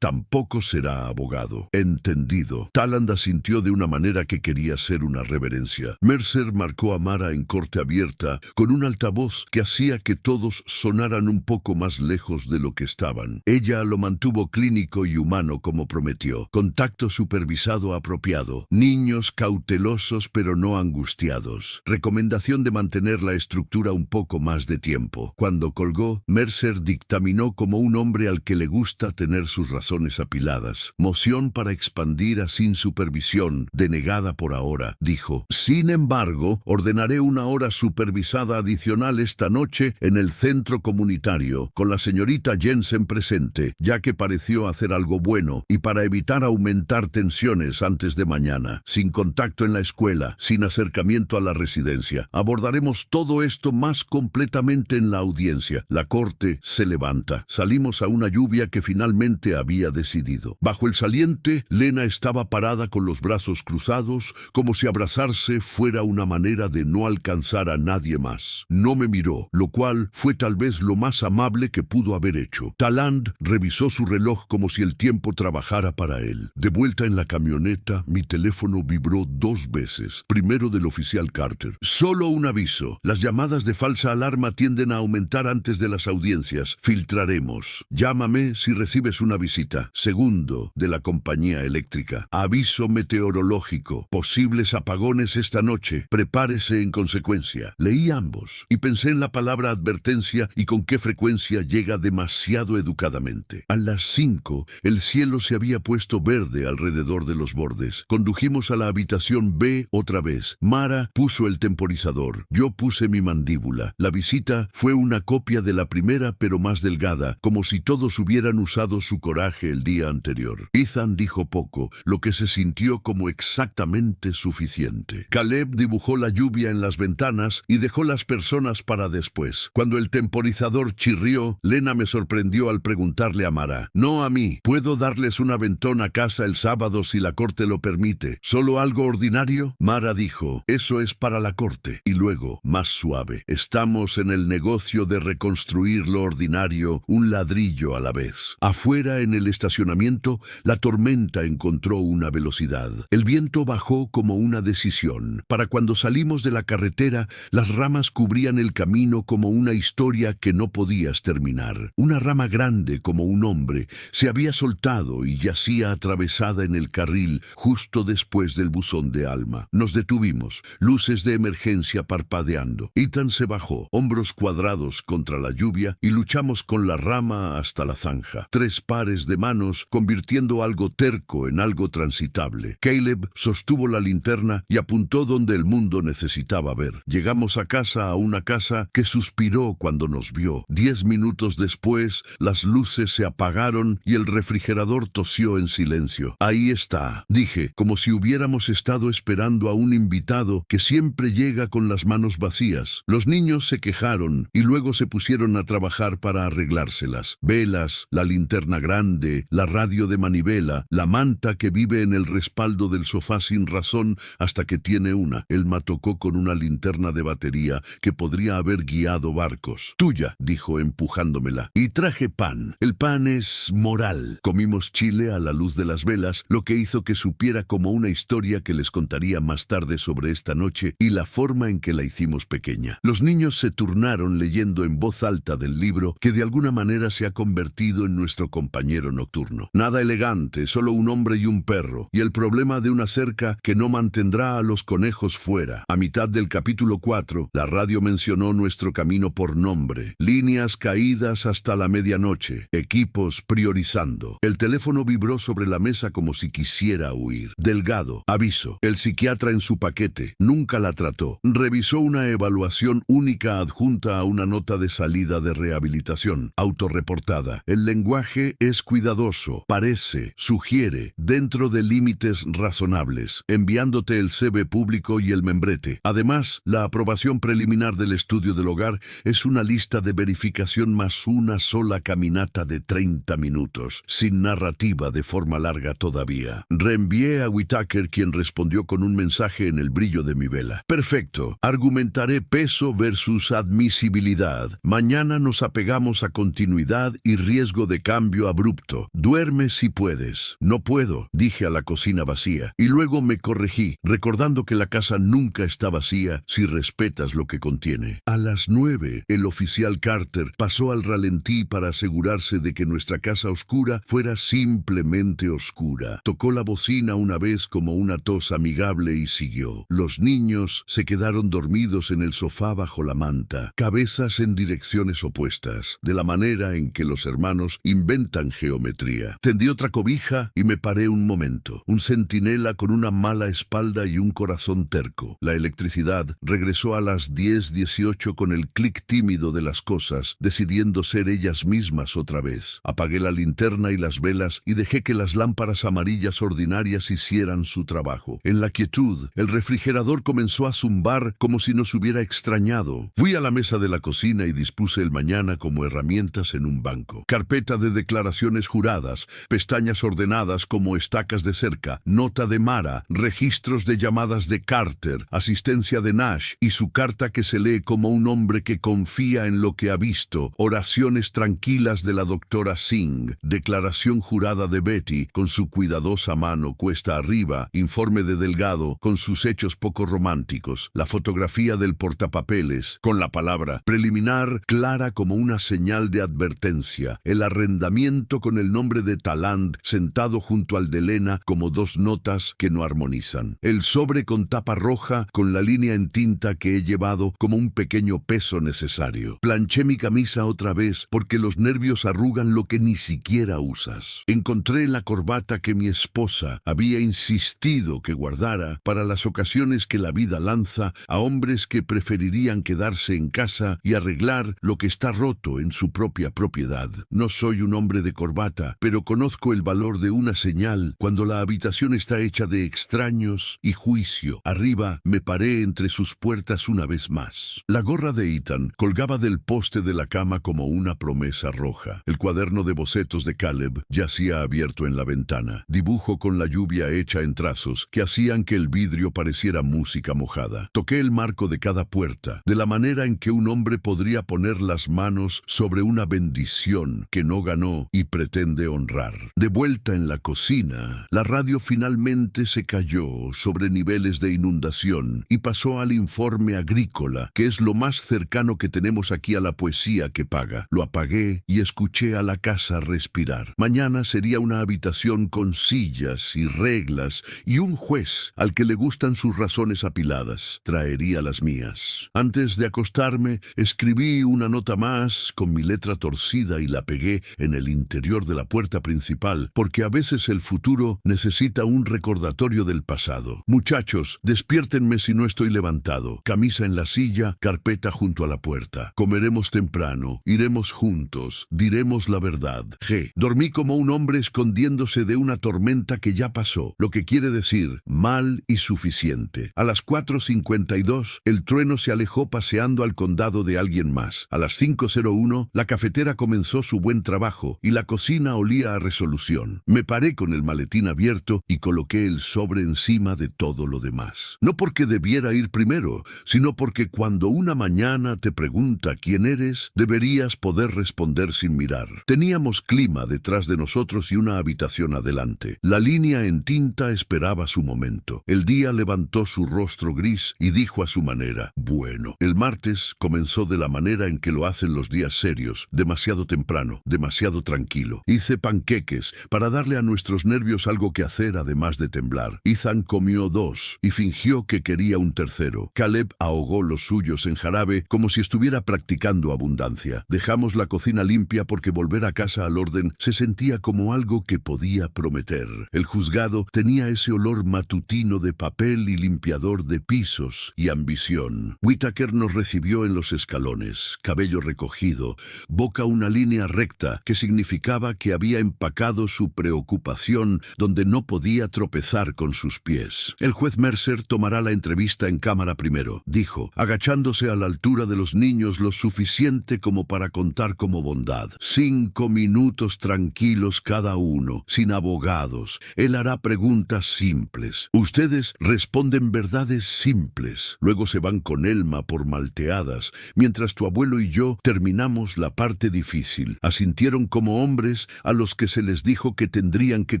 tampoco será abogado. Entendido. Talland asintió de una manera que quería ser una reverencia. Mercer marcó a Mara en corte abierta con un altavoz que hacía que todos sonaran un poco más lejos de lo que estaban. Ella lo mantuvo clínico y humano como prometió. Contacto supervisado apropiado. Niños cautelosos pero no angustiados. Recomendación de mantener la estructura un poco más de tiempo. Cuando colgó, Mercer dictaminó como un hombre al que le gusta tener sus razones apiladas. Moción para expandir a sin supervisión, denegada por ahora, dijo. Sin embargo, ordenaré una hora supervisada adicional esta noche en el centro comunitario, con la señorita Jensen presente, ya que pareció hacer algo bueno, y para evitar aumentar tensiones antes de mañana, sin contacto en la escuela, sin acercamiento a la residencia. Abordaremos todo esto más completamente en la audiencia. La corte se levanta. Salimos a una lluvia que finalmente había decidido. Bajo el saliente, Lena estaba parada con los brazos cruzados, como si abrazarse fuera una manera de no alcanzar a nadie más. No me miró, lo cual fue tal vez lo más amable que pudo haber hecho. Talland revisó su reloj como si el tiempo trabajara para él. De vuelta en la camioneta, mi teléfono vibró 2 veces. Primero del oficial Carter. Solo un aviso. Las llamadas de falsa alarma tienden a aumentar antes de las audiencias. Filtraremos. Llámame si recibes una visita. Segundo, de la compañía eléctrica. Aviso meteorológico. Posibles apagones esta noche. Prepárese en consecuencia. Leí ambos y pensé en la palabra advertencia y con qué frecuencia llega demasiado educadamente. A las 5, el cielo se había puesto verde alrededor de los bordes. Condujimos a la habitación B otra vez. Mara puso el temporizador. Yo puse mi mandíbula. La visita fue una copia de la primera, pero más delgada, como si todos hubieran usado su coraje el día anterior. Ethan dijo poco, lo que se sintió como exactamente suficiente. Caleb dibujó la lluvia en las ventanas y dejó las personas para después. Cuando el temporizador chirrió, Lena me sorprendió al preguntarle a Mara: «No a mí. ¿Puedo darles un aventón a casa el sábado si la corte lo permite? ¿Solo algo ordinario?» Mara dijo: «Eso es para la corte». Y luego, más suave: «Estamos en el negocio de reconstruir lo ordinario, un ladrillo a la vez». Afuera, en el estacionamiento, la tormenta encontró una velocidad. El viento bajó como una decisión. Para cuando salimos de la carretera, las ramas cubrían el camino como una historia que no podías terminar. Una rama grande como un hombre se había soltado y yacía atravesada en el carril justo después del buzón de Alma. Nos detuvimos, luces de emergencia parpadeando. Ethan se bajó, hombros cuadrados contra la lluvia, y luchamos con la rama hasta la zanja. 3 pares de manos convirtiendo algo terco en algo transitable. Caleb sostuvo la linterna y apuntó donde el mundo necesitaba ver. Llegamos a una casa que suspiró cuando nos vio. 10 minutos después, las luces se apagaron y el refrigerador tosió en silencio. «Ahí está», dije, como si hubiéramos estado esperando a un invitado que siempre llega con las manos vacías. Los niños se quejaron y luego se pusieron a trabajar para arreglárselas. Velas, la linterna grande, la radio de manivela, la manta que vive en el respaldo del sofá sin razón hasta que tiene una. El matocó con una linterna de batería que podría haber guiado barcos. «Tuya», dijo empujándomela. Y traje pan. El pan es moral. Comimos chile a la luz de las velas, lo que hizo que supiera como una historia que les contaría más tarde sobre esta noche y la forma en que la hicimos pequeña. Los niños se turnaron leyendo en voz alta del libro que de alguna manera se ha convertido en nuestro compañero nocturno. Nada elegante, solo un hombre y un perro, y el problema de una cerca que no mantendrá a los conejos fuera. A mitad del capítulo 4, la radio mencionó nuestro camino por nombre. Líneas caídas hasta la medianoche. Equipos priorizando. El teléfono vibró sobre la mesa como si quisiera huir. Delgado. Aviso. El psiquiatra en su paquete. Nunca la trató. Revisó una evaluación única adjunta a una nota de salida de rehabilitación. Autorreportada. El lenguaje es cuidadoso. Parece, sugiere, dentro de límites razonables. Enviándote el CV público y el membrete. Además, la aprobación preliminar del estudio del hogar es una lista de verificación más una sola caminata de 30 minutos, sin narrativa de forma larga todavía. Reenvié a Whitaker, quien respondió con un mensaje en el brillo de mi vela. «Perfecto. Argumentaré peso versus admisibilidad. Mañana nos apegamos a continuidad y riesgo de cambio abrupto. Duerme si puedes». «No puedo», dije a la cocina vacía, y luego me corregí, recordando que la casa nunca está vacía si respetas lo que contiene. A las 9, el oficial Carter pasó al ralentí para asegurarse de que nuestra casa oscura fuera simplemente oscura. Tocó la bocina una vez como una tos amigable y siguió. Los niños se quedaron dormidos en el sofá bajo la manta, cabezas en direcciones opuestas, de la manera en que los hermanos inventan geometría. Tendí otra cobija y me paré un momento. Un centinela con una mala espalda y un corazón terco. La electricidad regresó a las 10:18 con el clic tímido de las cosas, decidiendo ser ellas mismas otra vez. Apagué la linterna y las velas y dejé que las lámparas amarillas ordinarias hicieran su trabajo. En la quietud, el refrigerador comenzó a zumbar como si nos hubiera extrañado. Fui a la mesa de la cocina y dispuse el mañana como herramientas en un banco. Carpeta de declaraciones juradas, pestañas ordenadas como estacas de cerca, nota de Mara, registros de llamadas de Carter, asistencia de Nash y su carta que se lee como un hombre que confía en lo que ha visto, oraciones tranquilas de la doctora Singh, declaración jurada de Betty con su cuidadosa mano cuesta arriba, informe de Delgado con sus hechos poco románticos, la fotografía del portapapeles con la palabra preliminar clara como una señal de advertencia, el arrendamiento con el nombre nombre de Taland sentado junto al de Lena como dos notas que no armonizan. El sobre con tapa roja con la línea en tinta que he llevado como un pequeño peso necesario. Planché mi camisa otra vez porque los nervios arrugan lo que ni siquiera usas. Encontré la corbata que mi esposa había insistido que guardara para las ocasiones que la vida lanza a hombres que preferirían quedarse en casa y arreglar lo que está roto en su propia propiedad. No soy un hombre de corbata, pero conozco el valor de una señal cuando la habitación está hecha de extraños y juicio. Arriba me paré entre sus puertas una vez más. La gorra de Ethan colgaba del poste de la cama como una promesa roja. El cuaderno de bocetos de Caleb yacía abierto en la ventana. Dibujo con la lluvia hecha en trazos que hacían que el vidrio pareciera música mojada. Toqué el marco de cada puerta, de la manera en que un hombre podría poner las manos sobre una bendición que no ganó y pretende honrar. De vuelta en la cocina, la radio finalmente se cayó sobre niveles de inundación y pasó al informe agrícola, que es lo más cercano que tenemos aquí a la poesía que paga. Lo apagué y escuché a la casa respirar. Mañana sería una habitación con sillas y reglas y un juez al que le gustan sus razones apiladas. Traería las mías. Antes de acostarme, escribí una nota más con mi letra torcida y la pegué en el interior de la puerta principal, porque a veces el futuro necesita un recordatorio del pasado. Muchachos, despiértenme si no estoy levantado. Camisa en la silla, carpeta junto a la puerta. Comeremos temprano, iremos juntos, diremos la verdad. G. Dormí como un hombre escondiéndose de una tormenta que ya pasó, lo que quiere decir mal y suficiente. A las 4:52, el trueno se alejó paseando al condado de alguien más. A las 5:01, la cafetera comenzó su buen trabajo y la cocina olía a resolución. Me paré con el maletín abierto y coloqué el sobre encima de todo lo demás. No porque debiera ir primero, sino porque cuando una mañana te pregunta quién eres, deberías poder responder sin mirar. Teníamos clima detrás de nosotros y una habitación adelante. La línea en tinta esperaba su momento. El día levantó su rostro gris y dijo a su manera: bueno. El martes comenzó de la manera en que lo hacen los días serios, demasiado temprano, demasiado tranquilo. Hice panqueques para darle a nuestros nervios algo que hacer además de temblar. Ethan comió 2 y fingió que quería un tercero. Caleb ahogó los suyos en jarabe como si estuviera practicando abundancia. Dejamos la cocina limpia porque volver a casa al orden se sentía como algo que podía prometer. El juzgado tenía ese olor matutino de papel y limpiador de pisos y ambición. Whittaker nos recibió en los escalones, cabello recogido, boca una línea recta que significaba que había empacado su preocupación donde no podía tropezar con sus pies. El juez Mercer tomará la entrevista en cámara primero, dijo, agachándose a la altura de los niños lo suficiente como para contar como bondad. 5 minutos tranquilos cada uno, sin abogados. Él hará preguntas simples. Ustedes responden verdades simples. Luego se van con Elma por malteadas, mientras tu abuelo y yo terminamos la parte difícil. Asintieron como hombres a los que se les dijo que tendrían que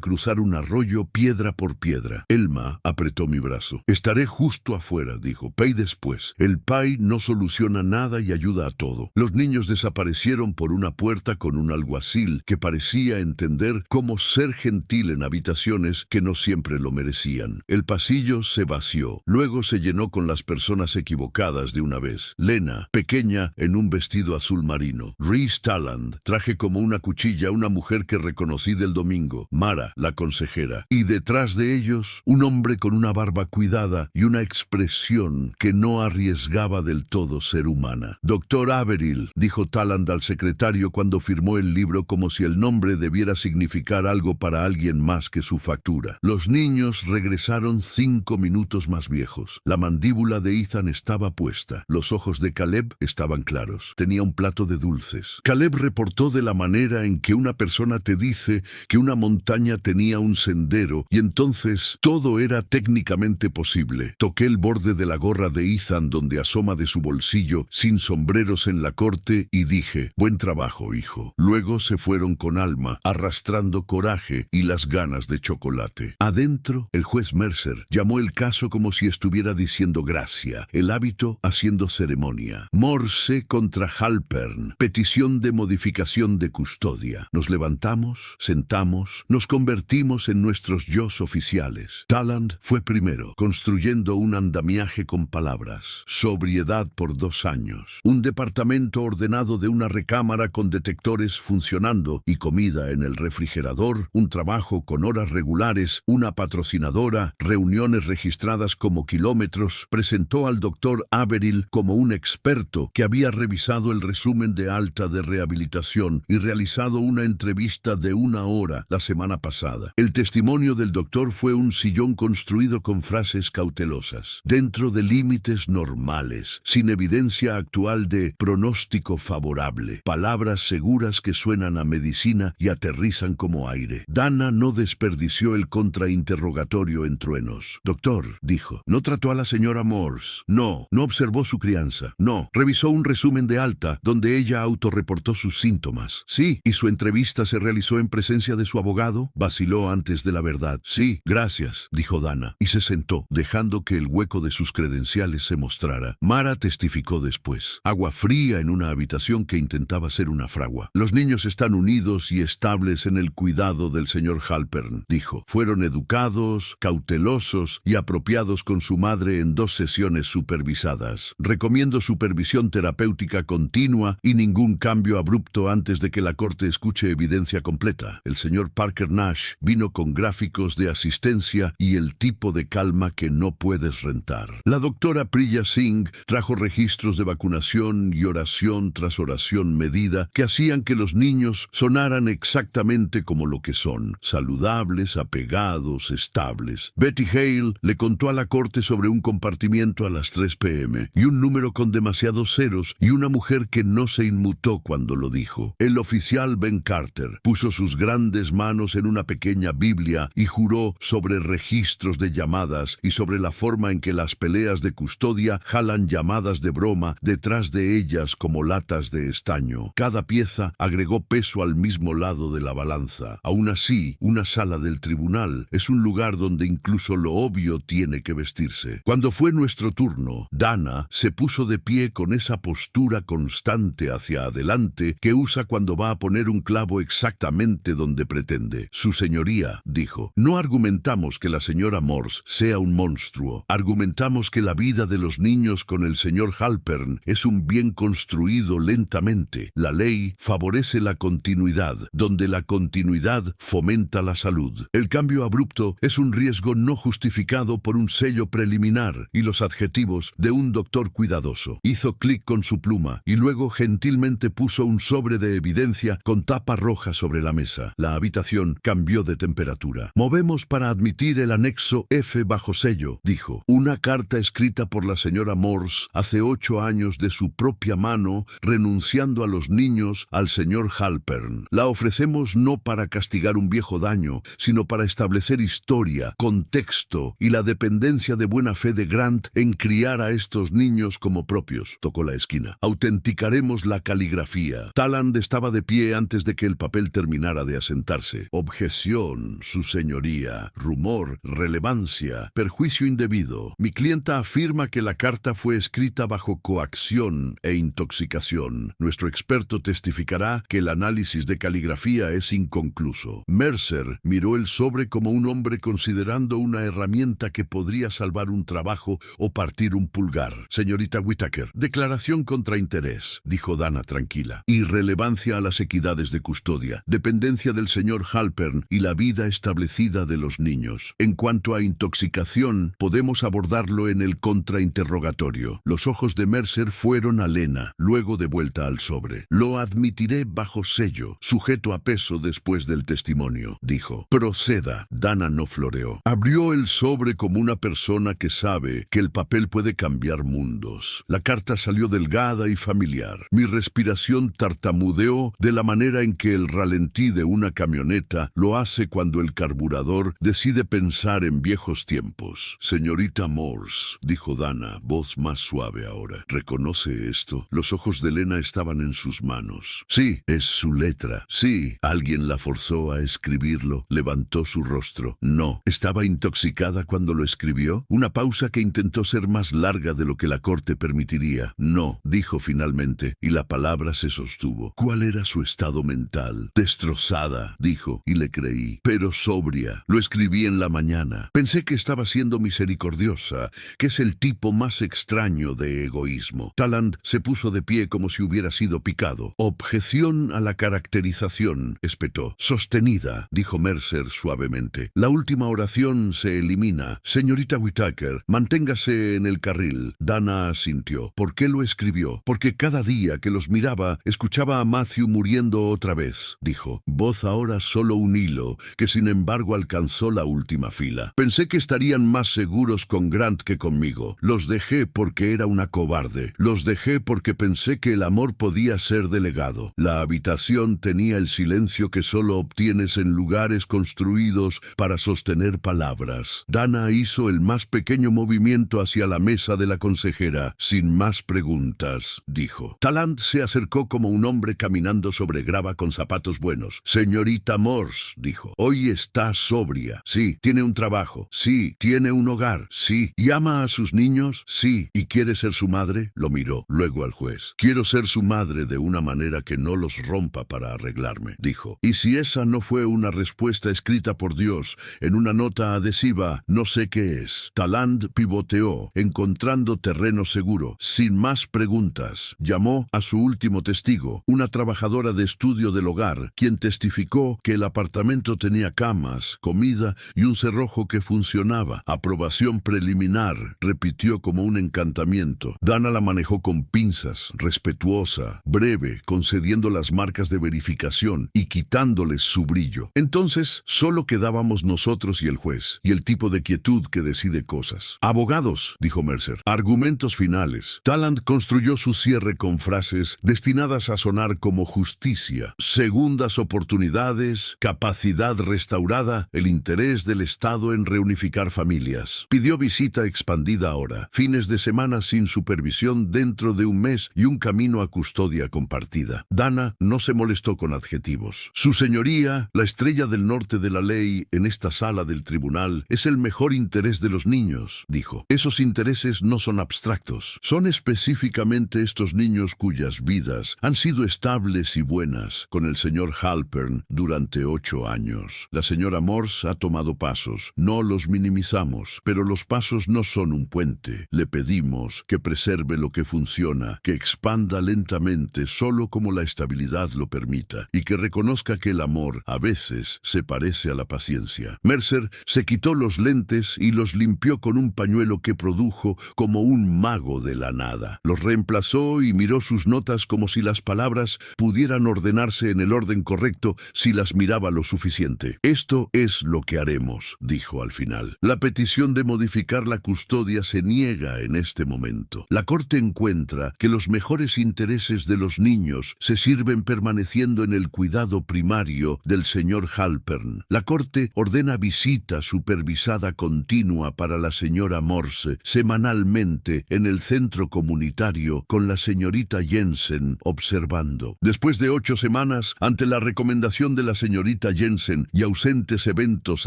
cruzar un arroyo piedra por piedra. Elma apretó mi brazo. Estaré justo afuera, dijo. Pay después. El pay no soluciona nada y ayuda a todo. Los niños desaparecieron por una puerta con un alguacil que parecía entender cómo ser gentil en habitaciones que no siempre lo merecían. El pasillo se vació. Luego se llenó con las personas equivocadas de una vez. Lena, pequeña, en un vestido azul marino. Reese Taland, traje como una cuchilla, una mujer que reconocí del domingo. Mara, la consejera. Y detrás de ellos, un hombre con una barba cuidada y una expresión que no arriesgaba del todo ser humana. Doctor Averill, dijo Taland al secretario cuando firmó el libro, como si el nombre debiera significar algo para alguien más que su factura. Los niños regresaron 5 minutos más viejos. La mandíbula de Ethan estaba puesta. Los ojos de Caleb estaban claros. Tenía un plato de dulces. Caleb reportó de la manera en que una persona te dice que una montaña tenía un sendero y entonces todo era técnicamente posible. Toqué el borde de la gorra de Ethan donde asoma de su bolsillo, sin sombreros en la corte, y dije, buen trabajo, hijo. Luego se fueron con Alma, arrastrando coraje y las ganas de chocolate. Adentro, el juez Mercer llamó el caso como si estuviera diciendo gracia, el hábito haciendo ceremonia. Morse contra Halpern, petición de modificación de custodia. Nos levantamos levantamos, sentamos, nos convertimos en nuestros yos oficiales. Talland fue primero, construyendo un andamiaje con palabras. Sobriedad por 2 años. Un departamento ordenado de una recámara con detectores funcionando y comida en el refrigerador, un trabajo con horas regulares, una patrocinadora, reuniones registradas como kilómetros. Presentó al doctor Averill como un experto que había revisado el resumen de alta de rehabilitación y realizado una entrevista de 1 hora la semana pasada. El testimonio del doctor fue un sillón construido con frases cautelosas, dentro de límites normales, sin evidencia actual de pronóstico favorable, palabras seguras que suenan a medicina y aterrizan como aire. Dana no desperdició el contrainterrogatorio en truenos. Doctor, dijo, ¿no trató a la señora Morse? No observó su crianza. No, revisó un resumen de alta donde ella autorreportó sus síntomas. Sí, ¿y su entrevista se realizó en presencia de su abogado? Vaciló antes de la verdad. Sí, gracias, dijo Dana, y se sentó, dejando que el hueco de sus credenciales se mostrara. Mara testificó después. Agua fría en una habitación que intentaba ser una fragua. Los niños están unidos y estables en el cuidado del señor Halpern, dijo. Fueron educados, cautelosos y apropiados con su madre en 2 sesiones supervisadas. Recomiendo supervisión terapéutica continua y ningún cambio abrupto antes de que la corte escuche evidencia completa. El señor Parker Nash vino con gráficos de asistencia y el tipo de calma que no puedes rentar. La doctora Priya Singh trajo registros de vacunación y oración tras oración medida que hacían que los niños sonaran exactamente como lo que son, saludables, apegados, estables. Betty Hale le contó a la corte sobre un compartimiento a las 3 p.m. y un número con demasiados ceros y una mujer que no se inmutó cuando lo dijo. El oficial Ben Carter puso sus grandes manos en una pequeña Biblia y juró sobre registros de llamadas y sobre la forma en que las peleas de custodia jalan llamadas de broma detrás de ellas como latas de estaño. Cada pieza agregó peso al mismo lado de la balanza. Aún así, una sala del tribunal es un lugar donde incluso lo obvio tiene que vestirse. Cuando fue nuestro turno, Dana se puso de pie con esa postura constante hacia adelante que usa cuando va a poner un clavo exactamente donde pretende. Su señoría, dijo, no argumentamos que la señora Morse sea un monstruo. Argumentamos que la vida de los niños con el señor Halpern es un bien construido lentamente. La ley favorece la continuidad, donde la continuidad fomenta la salud. El cambio abrupto es un riesgo no justificado por un sello preliminar y los adjetivos de un doctor cuidadoso. Hizo clic con su pluma y luego gentilmente puso un sobre de evidencia con tapa roja sobre la mesa. La habitación cambió de temperatura. Movemos para admitir el anexo F bajo sello, dijo. Una carta escrita por la señora Morse hace 8 años de su propia mano, renunciando a los niños al señor Halpern. La ofrecemos no para castigar un viejo daño, sino para establecer historia, contexto y la dependencia de buena fe de Grant en criar a estos niños como propios. Tocó la esquina. Autenticaremos la caligrafía. Talland estaba de pie antes de que el papel terminara de asentarse. Objeción, su señoría. Rumor, relevancia, perjuicio indebido. Mi clienta afirma que la carta fue escrita bajo coacción e intoxicación. Nuestro experto testificará que el análisis de caligrafía es inconcluso. Mercer miró el sobre como un hombre considerando una herramienta que podría salvar un trabajo o partir un pulgar. Señorita Whittaker, declaración contra interés, dijo Dana tranquila. Irrelevancia a las equidades de custodia, dependencia del señor Halpern y la vida establecida de los niños. En cuanto a intoxicación, podemos abordarlo en el contrainterrogatorio. Los ojos de Mercer fueron a Lena, luego de vuelta al sobre. Lo admitiré bajo sello, sujeto a peso después del testimonio, dijo. Proceda. Dana no floreó. Abrió el sobre como una persona que sabe que el papel puede cambiar mundos. La carta salió delgada y familiar. Mi respiración tartamudeó de la manera en que el ralentí de una camioneta lo hace cuando el carburador decide pensar en viejos tiempos. Señorita Morse, dijo Dana, voz más suave ahora. ¿Reconoce esto? Los ojos de Lena estaban en sus manos. Sí, es su letra. Sí, alguien la forzó a escribirlo. Levantó su rostro. No. ¿Estaba intoxicada cuando lo escribió? Una pausa que intentó ser más larga de lo que la corte permitiría. No, dijo finalmente, y la palabra se sostuvo. ¿Cuál era su estado mental? mal. Destrozada, dijo, y le creí, pero sobria. Lo escribí en la mañana. Pensé que estaba siendo misericordiosa, que es el tipo más extraño de egoísmo. Talland se puso de pie como si hubiera sido picado. Objeción a la caracterización, espetó. Sostenida, dijo Mercer suavemente. La última oración se elimina. Señorita Whittaker, manténgase en el carril. Dana asintió. ¿Por qué lo escribió? Porque cada día que los miraba, escuchaba a Matthew muriendo otra vez, dijo. Voz ahora solo un hilo, que sin embargo alcanzó la última fila. Pensé que estarían más seguros con Grant que conmigo. Los dejé porque era una cobarde. Los dejé porque pensé que el amor podía ser delegado. La habitación tenía el silencio que solo obtienes en lugares construidos para sostener palabras. Dana hizo el más pequeño movimiento hacia la mesa de la consejera. Sin más preguntas, dijo. Talland se acercó como un hombre caminando sobre grava con zapatos buenos. Señorita Morse, dijo, hoy está sobria. Sí, tiene un trabajo. Sí, tiene un hogar. Sí, ¿y ama a sus niños? Sí, ¿y quiere ser su madre? Lo miró, luego al juez. Quiero ser su madre de una manera que no los rompa para arreglarme, dijo. Y si esa no fue una respuesta escrita por Dios en una nota adhesiva, no sé qué es. Talland pivoteó, encontrando terreno seguro. Sin más preguntas, llamó a su último testigo, una trabajadora de estudio del hogar, quien testificó que el apartamento tenía camas, comida y un cerrojo que funcionaba. Aprobación preliminar, repitió como un encantamiento. Dana la manejó con pinzas, respetuosa, breve, concediendo las marcas de verificación y quitándoles su brillo. Entonces, solo quedábamos nosotros y el juez, y el tipo de quietud que decide cosas. Abogados, dijo Mercer. Argumentos finales. Talland construyó su cierre con frases destinadas a sonar como justicia, segundas oportunidades, capacidad restaurada, el interés del Estado en reunificar familias. Pidió visita expandida ahora, fines de semana sin supervisión dentro de un mes y un camino a custodia compartida. Dana no se molestó con adjetivos. Su señoría, la estrella del norte de la ley en esta sala del tribunal, es el mejor interés de los niños, dijo. Esos intereses no son abstractos, son específicamente estos niños cuyas vidas han sido estables y buenas con el señor Halpern durante 8 años. La señora Morse ha tomado pasos, no los minimizamos, pero los pasos no son un puente. Le pedimos que preserve lo que funciona, que expanda lentamente solo como la estabilidad lo permita, y que reconozca que el amor a veces se parece a la paciencia. Mercer se quitó los lentes y los limpió con un pañuelo que produjo como un mago de la nada. Los reemplazó y miró sus notas como si las palabras pudieran ordenarse en el orden correcto si las miraba lo suficiente. Esto es lo que haremos, dijo al final. La petición de modificar la custodia se niega en este momento. La Corte encuentra que los mejores intereses de los niños se sirven permaneciendo en el cuidado primario del señor Halpern. La Corte ordena visita supervisada continua para la señora Morse semanalmente en el centro comunitario con la señorita Jensen observando. Después de 8 semanas, ante la recomendación de la señorita Jensen y ausentes eventos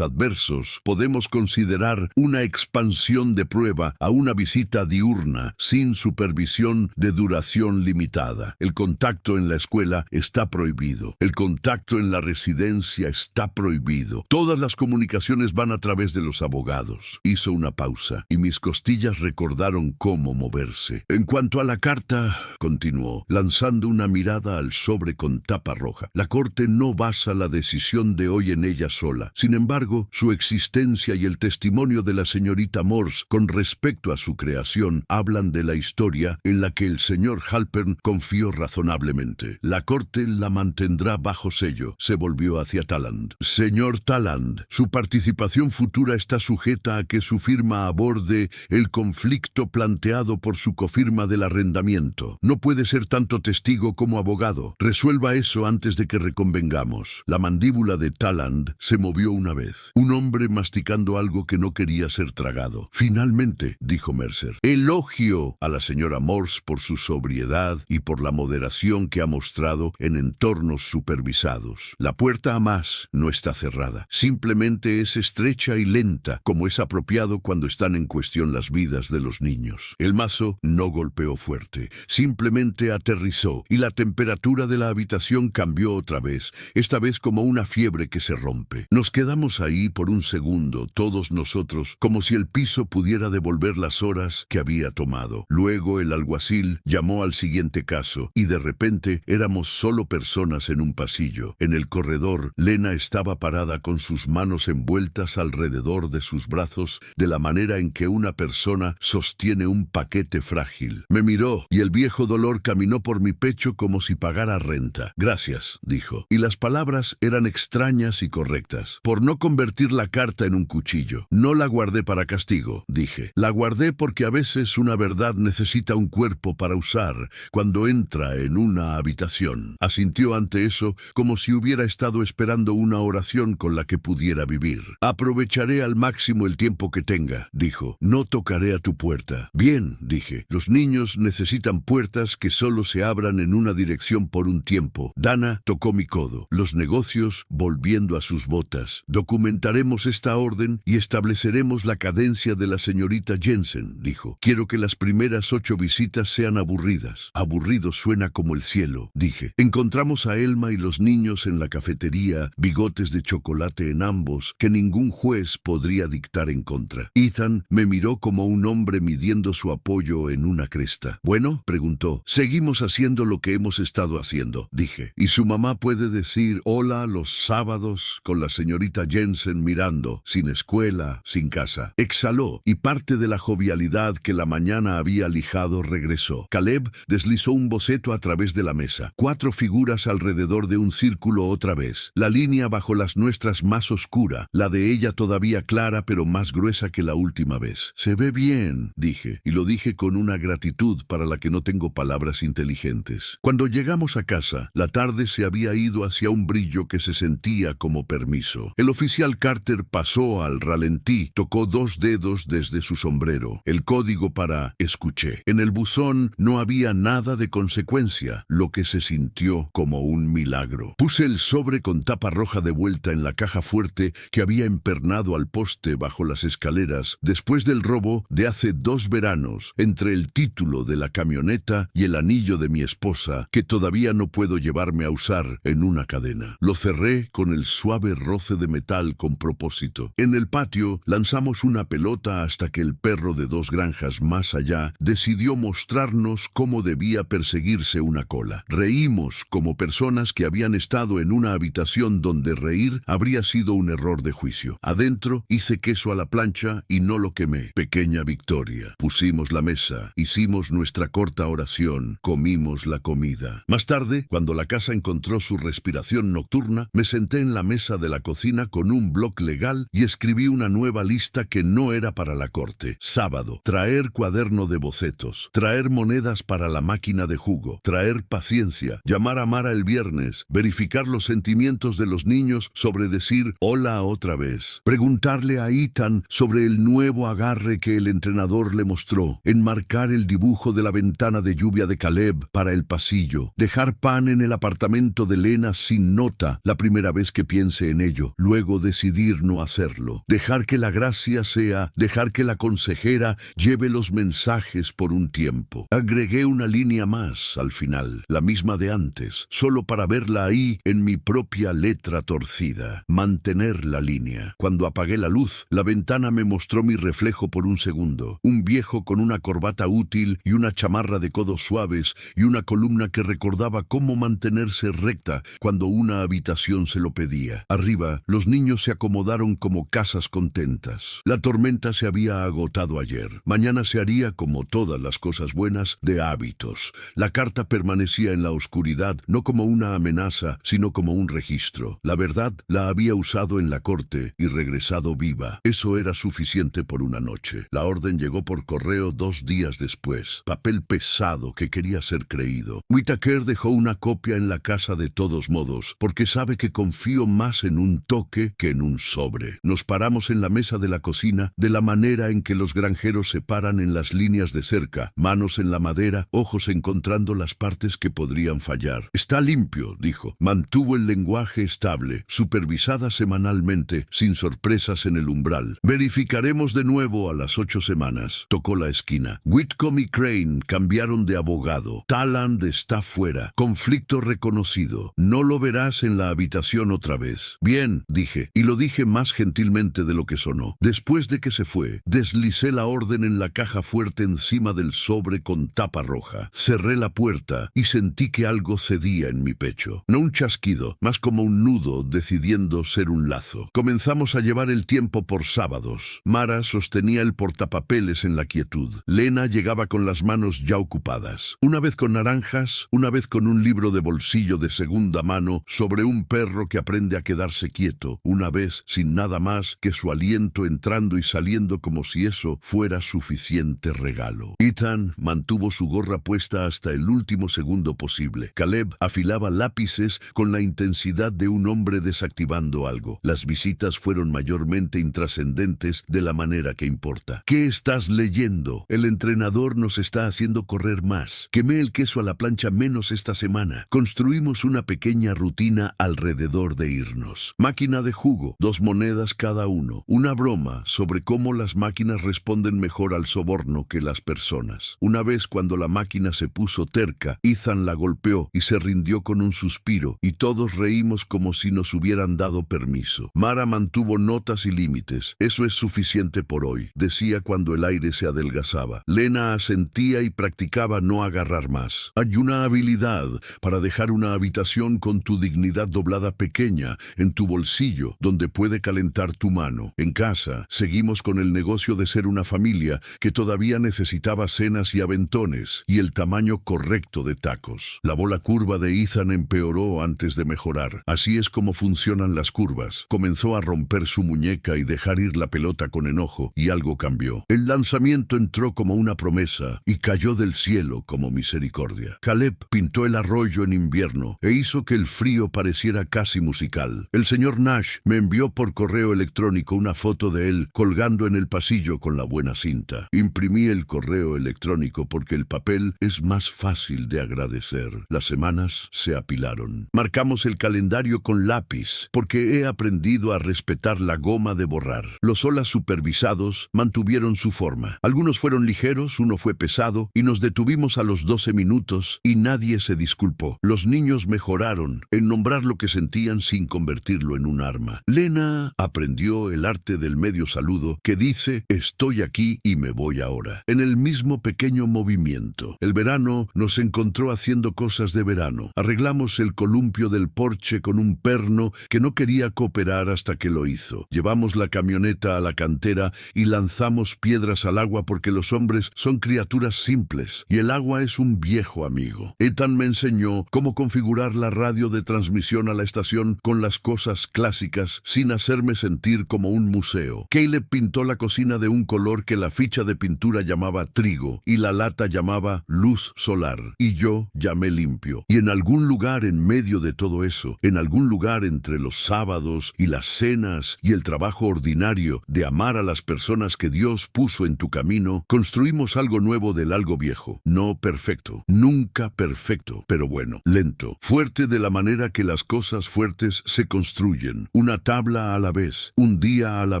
adversos, podemos considerar una expansión de prueba a una visita diurna sin supervisión de duración limitada. El contacto en la escuela está prohibido. El contacto en la residencia está prohibido. Todas las comunicaciones van a través de los abogados. Hizo una pausa y mis costillas recordaron cómo moverse. En cuanto a la carta, continuó, lanzando una mirada al sobre con tapa roja, la Corte no basa la decisión de hoy en ella sola. Sin embargo, su existencia y el testimonio de la señorita Morse con respecto a su creación hablan de la historia en la que el señor Halpern confió razonablemente. La Corte la mantendrá bajo sello. Se volvió hacia Talland. Señor Talland, su participación futura está sujeta a que su firma aborde el conflicto planteado por su cofirma del arrendamiento. No puede ser tanto testigo como abogado. Resuelva eso antes de que reconvengamos. La mandíbula de Talland se movió una vez. Un hombre masticando algo que no quería ser tragado. Finalmente, dijo Mercer, elogio a la señora Morse por su sobriedad y por la moderación que ha mostrado en entornos supervisados. La puerta a más no está cerrada. Simplemente es estrecha y lenta, como es apropiado cuando están en cuestión las vidas de los niños. El mazo no golpeó fuerte, simplemente aterrizó y la temperatura de la habitación cambió volvió otra vez, esta vez como una fiebre que se rompe. Nos quedamos ahí por un segundo, todos nosotros, como si el piso pudiera devolver las horas que había tomado. Luego el alguacil llamó al siguiente caso, y de repente éramos solo personas en un pasillo. En el corredor, Lena estaba parada con sus manos envueltas alrededor de sus brazos, de la manera en que una persona sostiene un paquete frágil. Me miró, y el viejo dolor caminó por mi pecho como si pagara renta. Gracias, dijo. Y las palabras eran extrañas y correctas. Por no convertir la carta en un cuchillo. No la guardé para castigo, dije. La guardé porque a veces una verdad necesita un cuerpo para usar cuando entra en una habitación. Asintió ante eso como si hubiera estado esperando una oración con la que pudiera vivir. Aprovecharé al máximo el tiempo que tenga, dijo. No tocaré a tu puerta. Bien, dije. Los niños necesitan puertas que solo se abran en una dirección por un tiempo. Dana tocó mi codo. Los negocios volviendo a sus botas. Documentaremos esta orden y estableceremos la cadencia de la señorita Jensen, dijo. Quiero que las primeras 8 visitas sean aburridas. Aburrido suena como el cielo, dije. Encontramos a Elma y los niños en la cafetería, bigotes de chocolate en ambos, que ningún juez podría dictar en contra. Ethan me miró como un hombre midiendo su apoyo en una cresta. Bueno, preguntó. Seguimos haciendo lo que hemos estado haciendo, dije. Y su mamá puede decir hola los sábados con la señorita Jensen mirando, sin escuela, sin casa. Exhaló, y parte de la jovialidad que la mañana había lijado regresó. Caleb deslizó un boceto a través de la mesa. 4 figuras alrededor de un círculo otra vez. La línea bajo las nuestras más oscura, la de ella todavía clara pero más gruesa que la última vez. Se ve bien, dije, y lo dije con una gratitud para la que no tengo palabras inteligentes. Cuando llegamos a casa, la tarde se había ido hacia un brillo que se sentía como permiso. El oficial Carter pasó al ralentí, tocó 2 dedos desde su sombrero. El código para escuché. En el buzón no había nada de consecuencia, lo que se sintió como un milagro. Puse el sobre con tapa roja de vuelta en la caja fuerte que había empernado al poste bajo las escaleras después del robo de hace 2 veranos, entre el título de la camioneta y el anillo de mi esposa, que todavía no puedo llevarme a usar en una cadena. Lo cerré con el suave roce de metal con propósito. En el patio lanzamos una pelota hasta que el perro de 2 granjas más allá decidió mostrarnos cómo debía perseguirse una cola. Reímos como personas que habían estado en una habitación donde reír habría sido un error de juicio. Adentro hice queso a la plancha y no lo quemé. Pequeña victoria. Pusimos la mesa, hicimos nuestra corta oración, comimos la comida. Más tarde, cuando la casa encontró su respiración nocturna, me senté en la mesa de la cocina con un bloc legal y escribí una nueva lista que no era para la corte. Sábado, traer cuaderno de bocetos, traer monedas para la máquina de jugo, traer paciencia, llamar a Mara el viernes, verificar los sentimientos de los niños sobre decir hola otra vez, preguntarle a Ethan sobre el nuevo agarre que el entrenador le mostró, enmarcar el dibujo de la ventana de lluvia de Caleb para el pasillo, dejar pan en el apartamento de Lena sin nota la primera vez que piense en ello, luego decidir no hacerlo, dejar que la gracia sea dejar que la consejera lleve los mensajes por un tiempo. Agregué una línea más al final, la misma de antes, solo para verla ahí en mi propia letra torcida. Mantener la línea. Cuando apagué la luz, la ventana me mostró mi reflejo por un segundo. Un viejo con una corbata útil y una chamarra de codos suaves y una columna que recordaba cómo mantenerse recta cuando una habitación se lo pedía. Arriba, los niños se acomodaron como casas contentas. La tormenta se había agotado ayer. Mañana se haría, como todas las cosas buenas, de hábitos. La carta permanecía en la oscuridad, no como una amenaza, sino como un registro. La verdad la había usado en la corte y regresado viva. Eso era suficiente por una noche. La orden llegó por correo 2 días después. Papel pesado que quería ser creído. Whittaker dejó una copia en la casa de todos modos, porque sabe que confío más en un toque que en un sobre. Nos paramos en la mesa de la cocina de la manera en que los granjeros se paran en las líneas de cerca, manos en la madera, ojos encontrando las partes que podrían fallar. Está limpio, dijo. Mantuvo el lenguaje estable, supervisada semanalmente, sin sorpresas en el umbral. Verificaremos de nuevo a las 8 semanas. Tocó la esquina. Whitcomb y Crane cambiaron de abogado. Talland está fuera. Conflicto reconocido conocido. No lo verás en la habitación otra vez. Bien, dije, y lo dije más gentilmente de lo que sonó. Después de que se fue, deslicé la orden en la caja fuerte encima del sobre con tapa roja. Cerré la puerta y sentí que algo cedía en mi pecho. No un chasquido, más como un nudo decidiendo ser un lazo. Comenzamos a llevar el tiempo por sábados. Mara sostenía el portapapeles en la quietud. Lena llegaba con las manos ya ocupadas. Una vez con naranjas, una vez con un libro de bolsillo de segunda mano sobre un perro que aprende a quedarse quieto, una vez sin nada más que su aliento entrando y saliendo como si eso fuera suficiente regalo. Ethan mantuvo su gorra puesta hasta el último segundo posible. Caleb afilaba lápices con la intensidad de un hombre desactivando algo. Las visitas fueron mayormente intrascendentes de la manera que importa. ¿Qué estás leyendo? El entrenador nos está haciendo correr más. Quemé el queso a la plancha menos esta semana. Construimos una pequeña rutina alrededor de irnos. Máquina de jugo, 2 monedas cada uno. Una broma sobre cómo las máquinas responden mejor al soborno que las personas. Una vez cuando la máquina se puso terca, Ethan la golpeó y se rindió con un suspiro, y todos reímos como si nos hubieran dado permiso. Mara mantuvo notas y límites. Eso es suficiente por hoy, decía cuando el aire se adelgazaba. Lena asentía y practicaba no agarrar más. Hay una habilidad para dejar una habitación con tu dignidad doblada pequeña en tu bolsillo, donde puede calentar tu mano. En casa, seguimos con el negocio de ser una familia que todavía necesitaba cenas y aventones, y el tamaño correcto de tacos. La bola curva de Ethan empeoró antes de mejorar. Así es como funcionan las curvas. Comenzó a romper su muñeca y dejar ir la pelota con enojo, y algo cambió. El lanzamiento entró como una promesa y cayó del cielo como misericordia. Caleb pintó el arroyo en invierno e hizo que el frío pareciera casi musical. El señor Nash me envió por correo electrónico una foto de él colgando en el pasillo con la buena cinta. Imprimí el correo electrónico porque el papel es más fácil de agradecer. Las semanas se apilaron. Marcamos el calendario con lápiz porque he aprendido a respetar la goma de borrar. Los olas supervisados mantuvieron su forma. Algunos fueron ligeros, uno fue pesado, y nos detuvimos a los 12 minutos y nadie se disculpó. Los niños mejoraron en nombrar lo que sentían sin convertirlo en un arma. Lena aprendió el arte del medio saludo que dice «estoy aquí y me voy ahora». En el mismo pequeño movimiento. El verano nos encontró haciendo cosas de verano. Arreglamos el columpio del porche con un perno que no quería cooperar hasta que lo hizo. Llevamos la camioneta a la cantera y lanzamos piedras al agua porque los hombres son criaturas simples y el agua es un viejo amigo. Ethan me enseñó cómo configurar la radio de transmisión a la estación con las cosas clásicas sin hacerme sentir como un museo. Caleb pintó la cocina de un color que la ficha de pintura llamaba trigo y la lata llamaba luz solar, y yo llamé limpio. Y en algún lugar en medio de todo eso, en algún lugar entre los sábados y las cenas y el trabajo ordinario de amar a las personas que Dios puso en tu camino, construimos algo nuevo del algo viejo. No perfecto, nunca perfecto, pero bueno, lento, fuerte de la manera que las cosas fuertes se construyen, una tabla a la vez, un día a la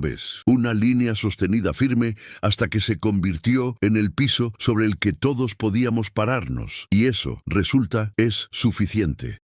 vez, una línea sostenida firme hasta que se convirtió en el piso sobre el que todos podíamos pararnos, y eso, resulta, es suficiente.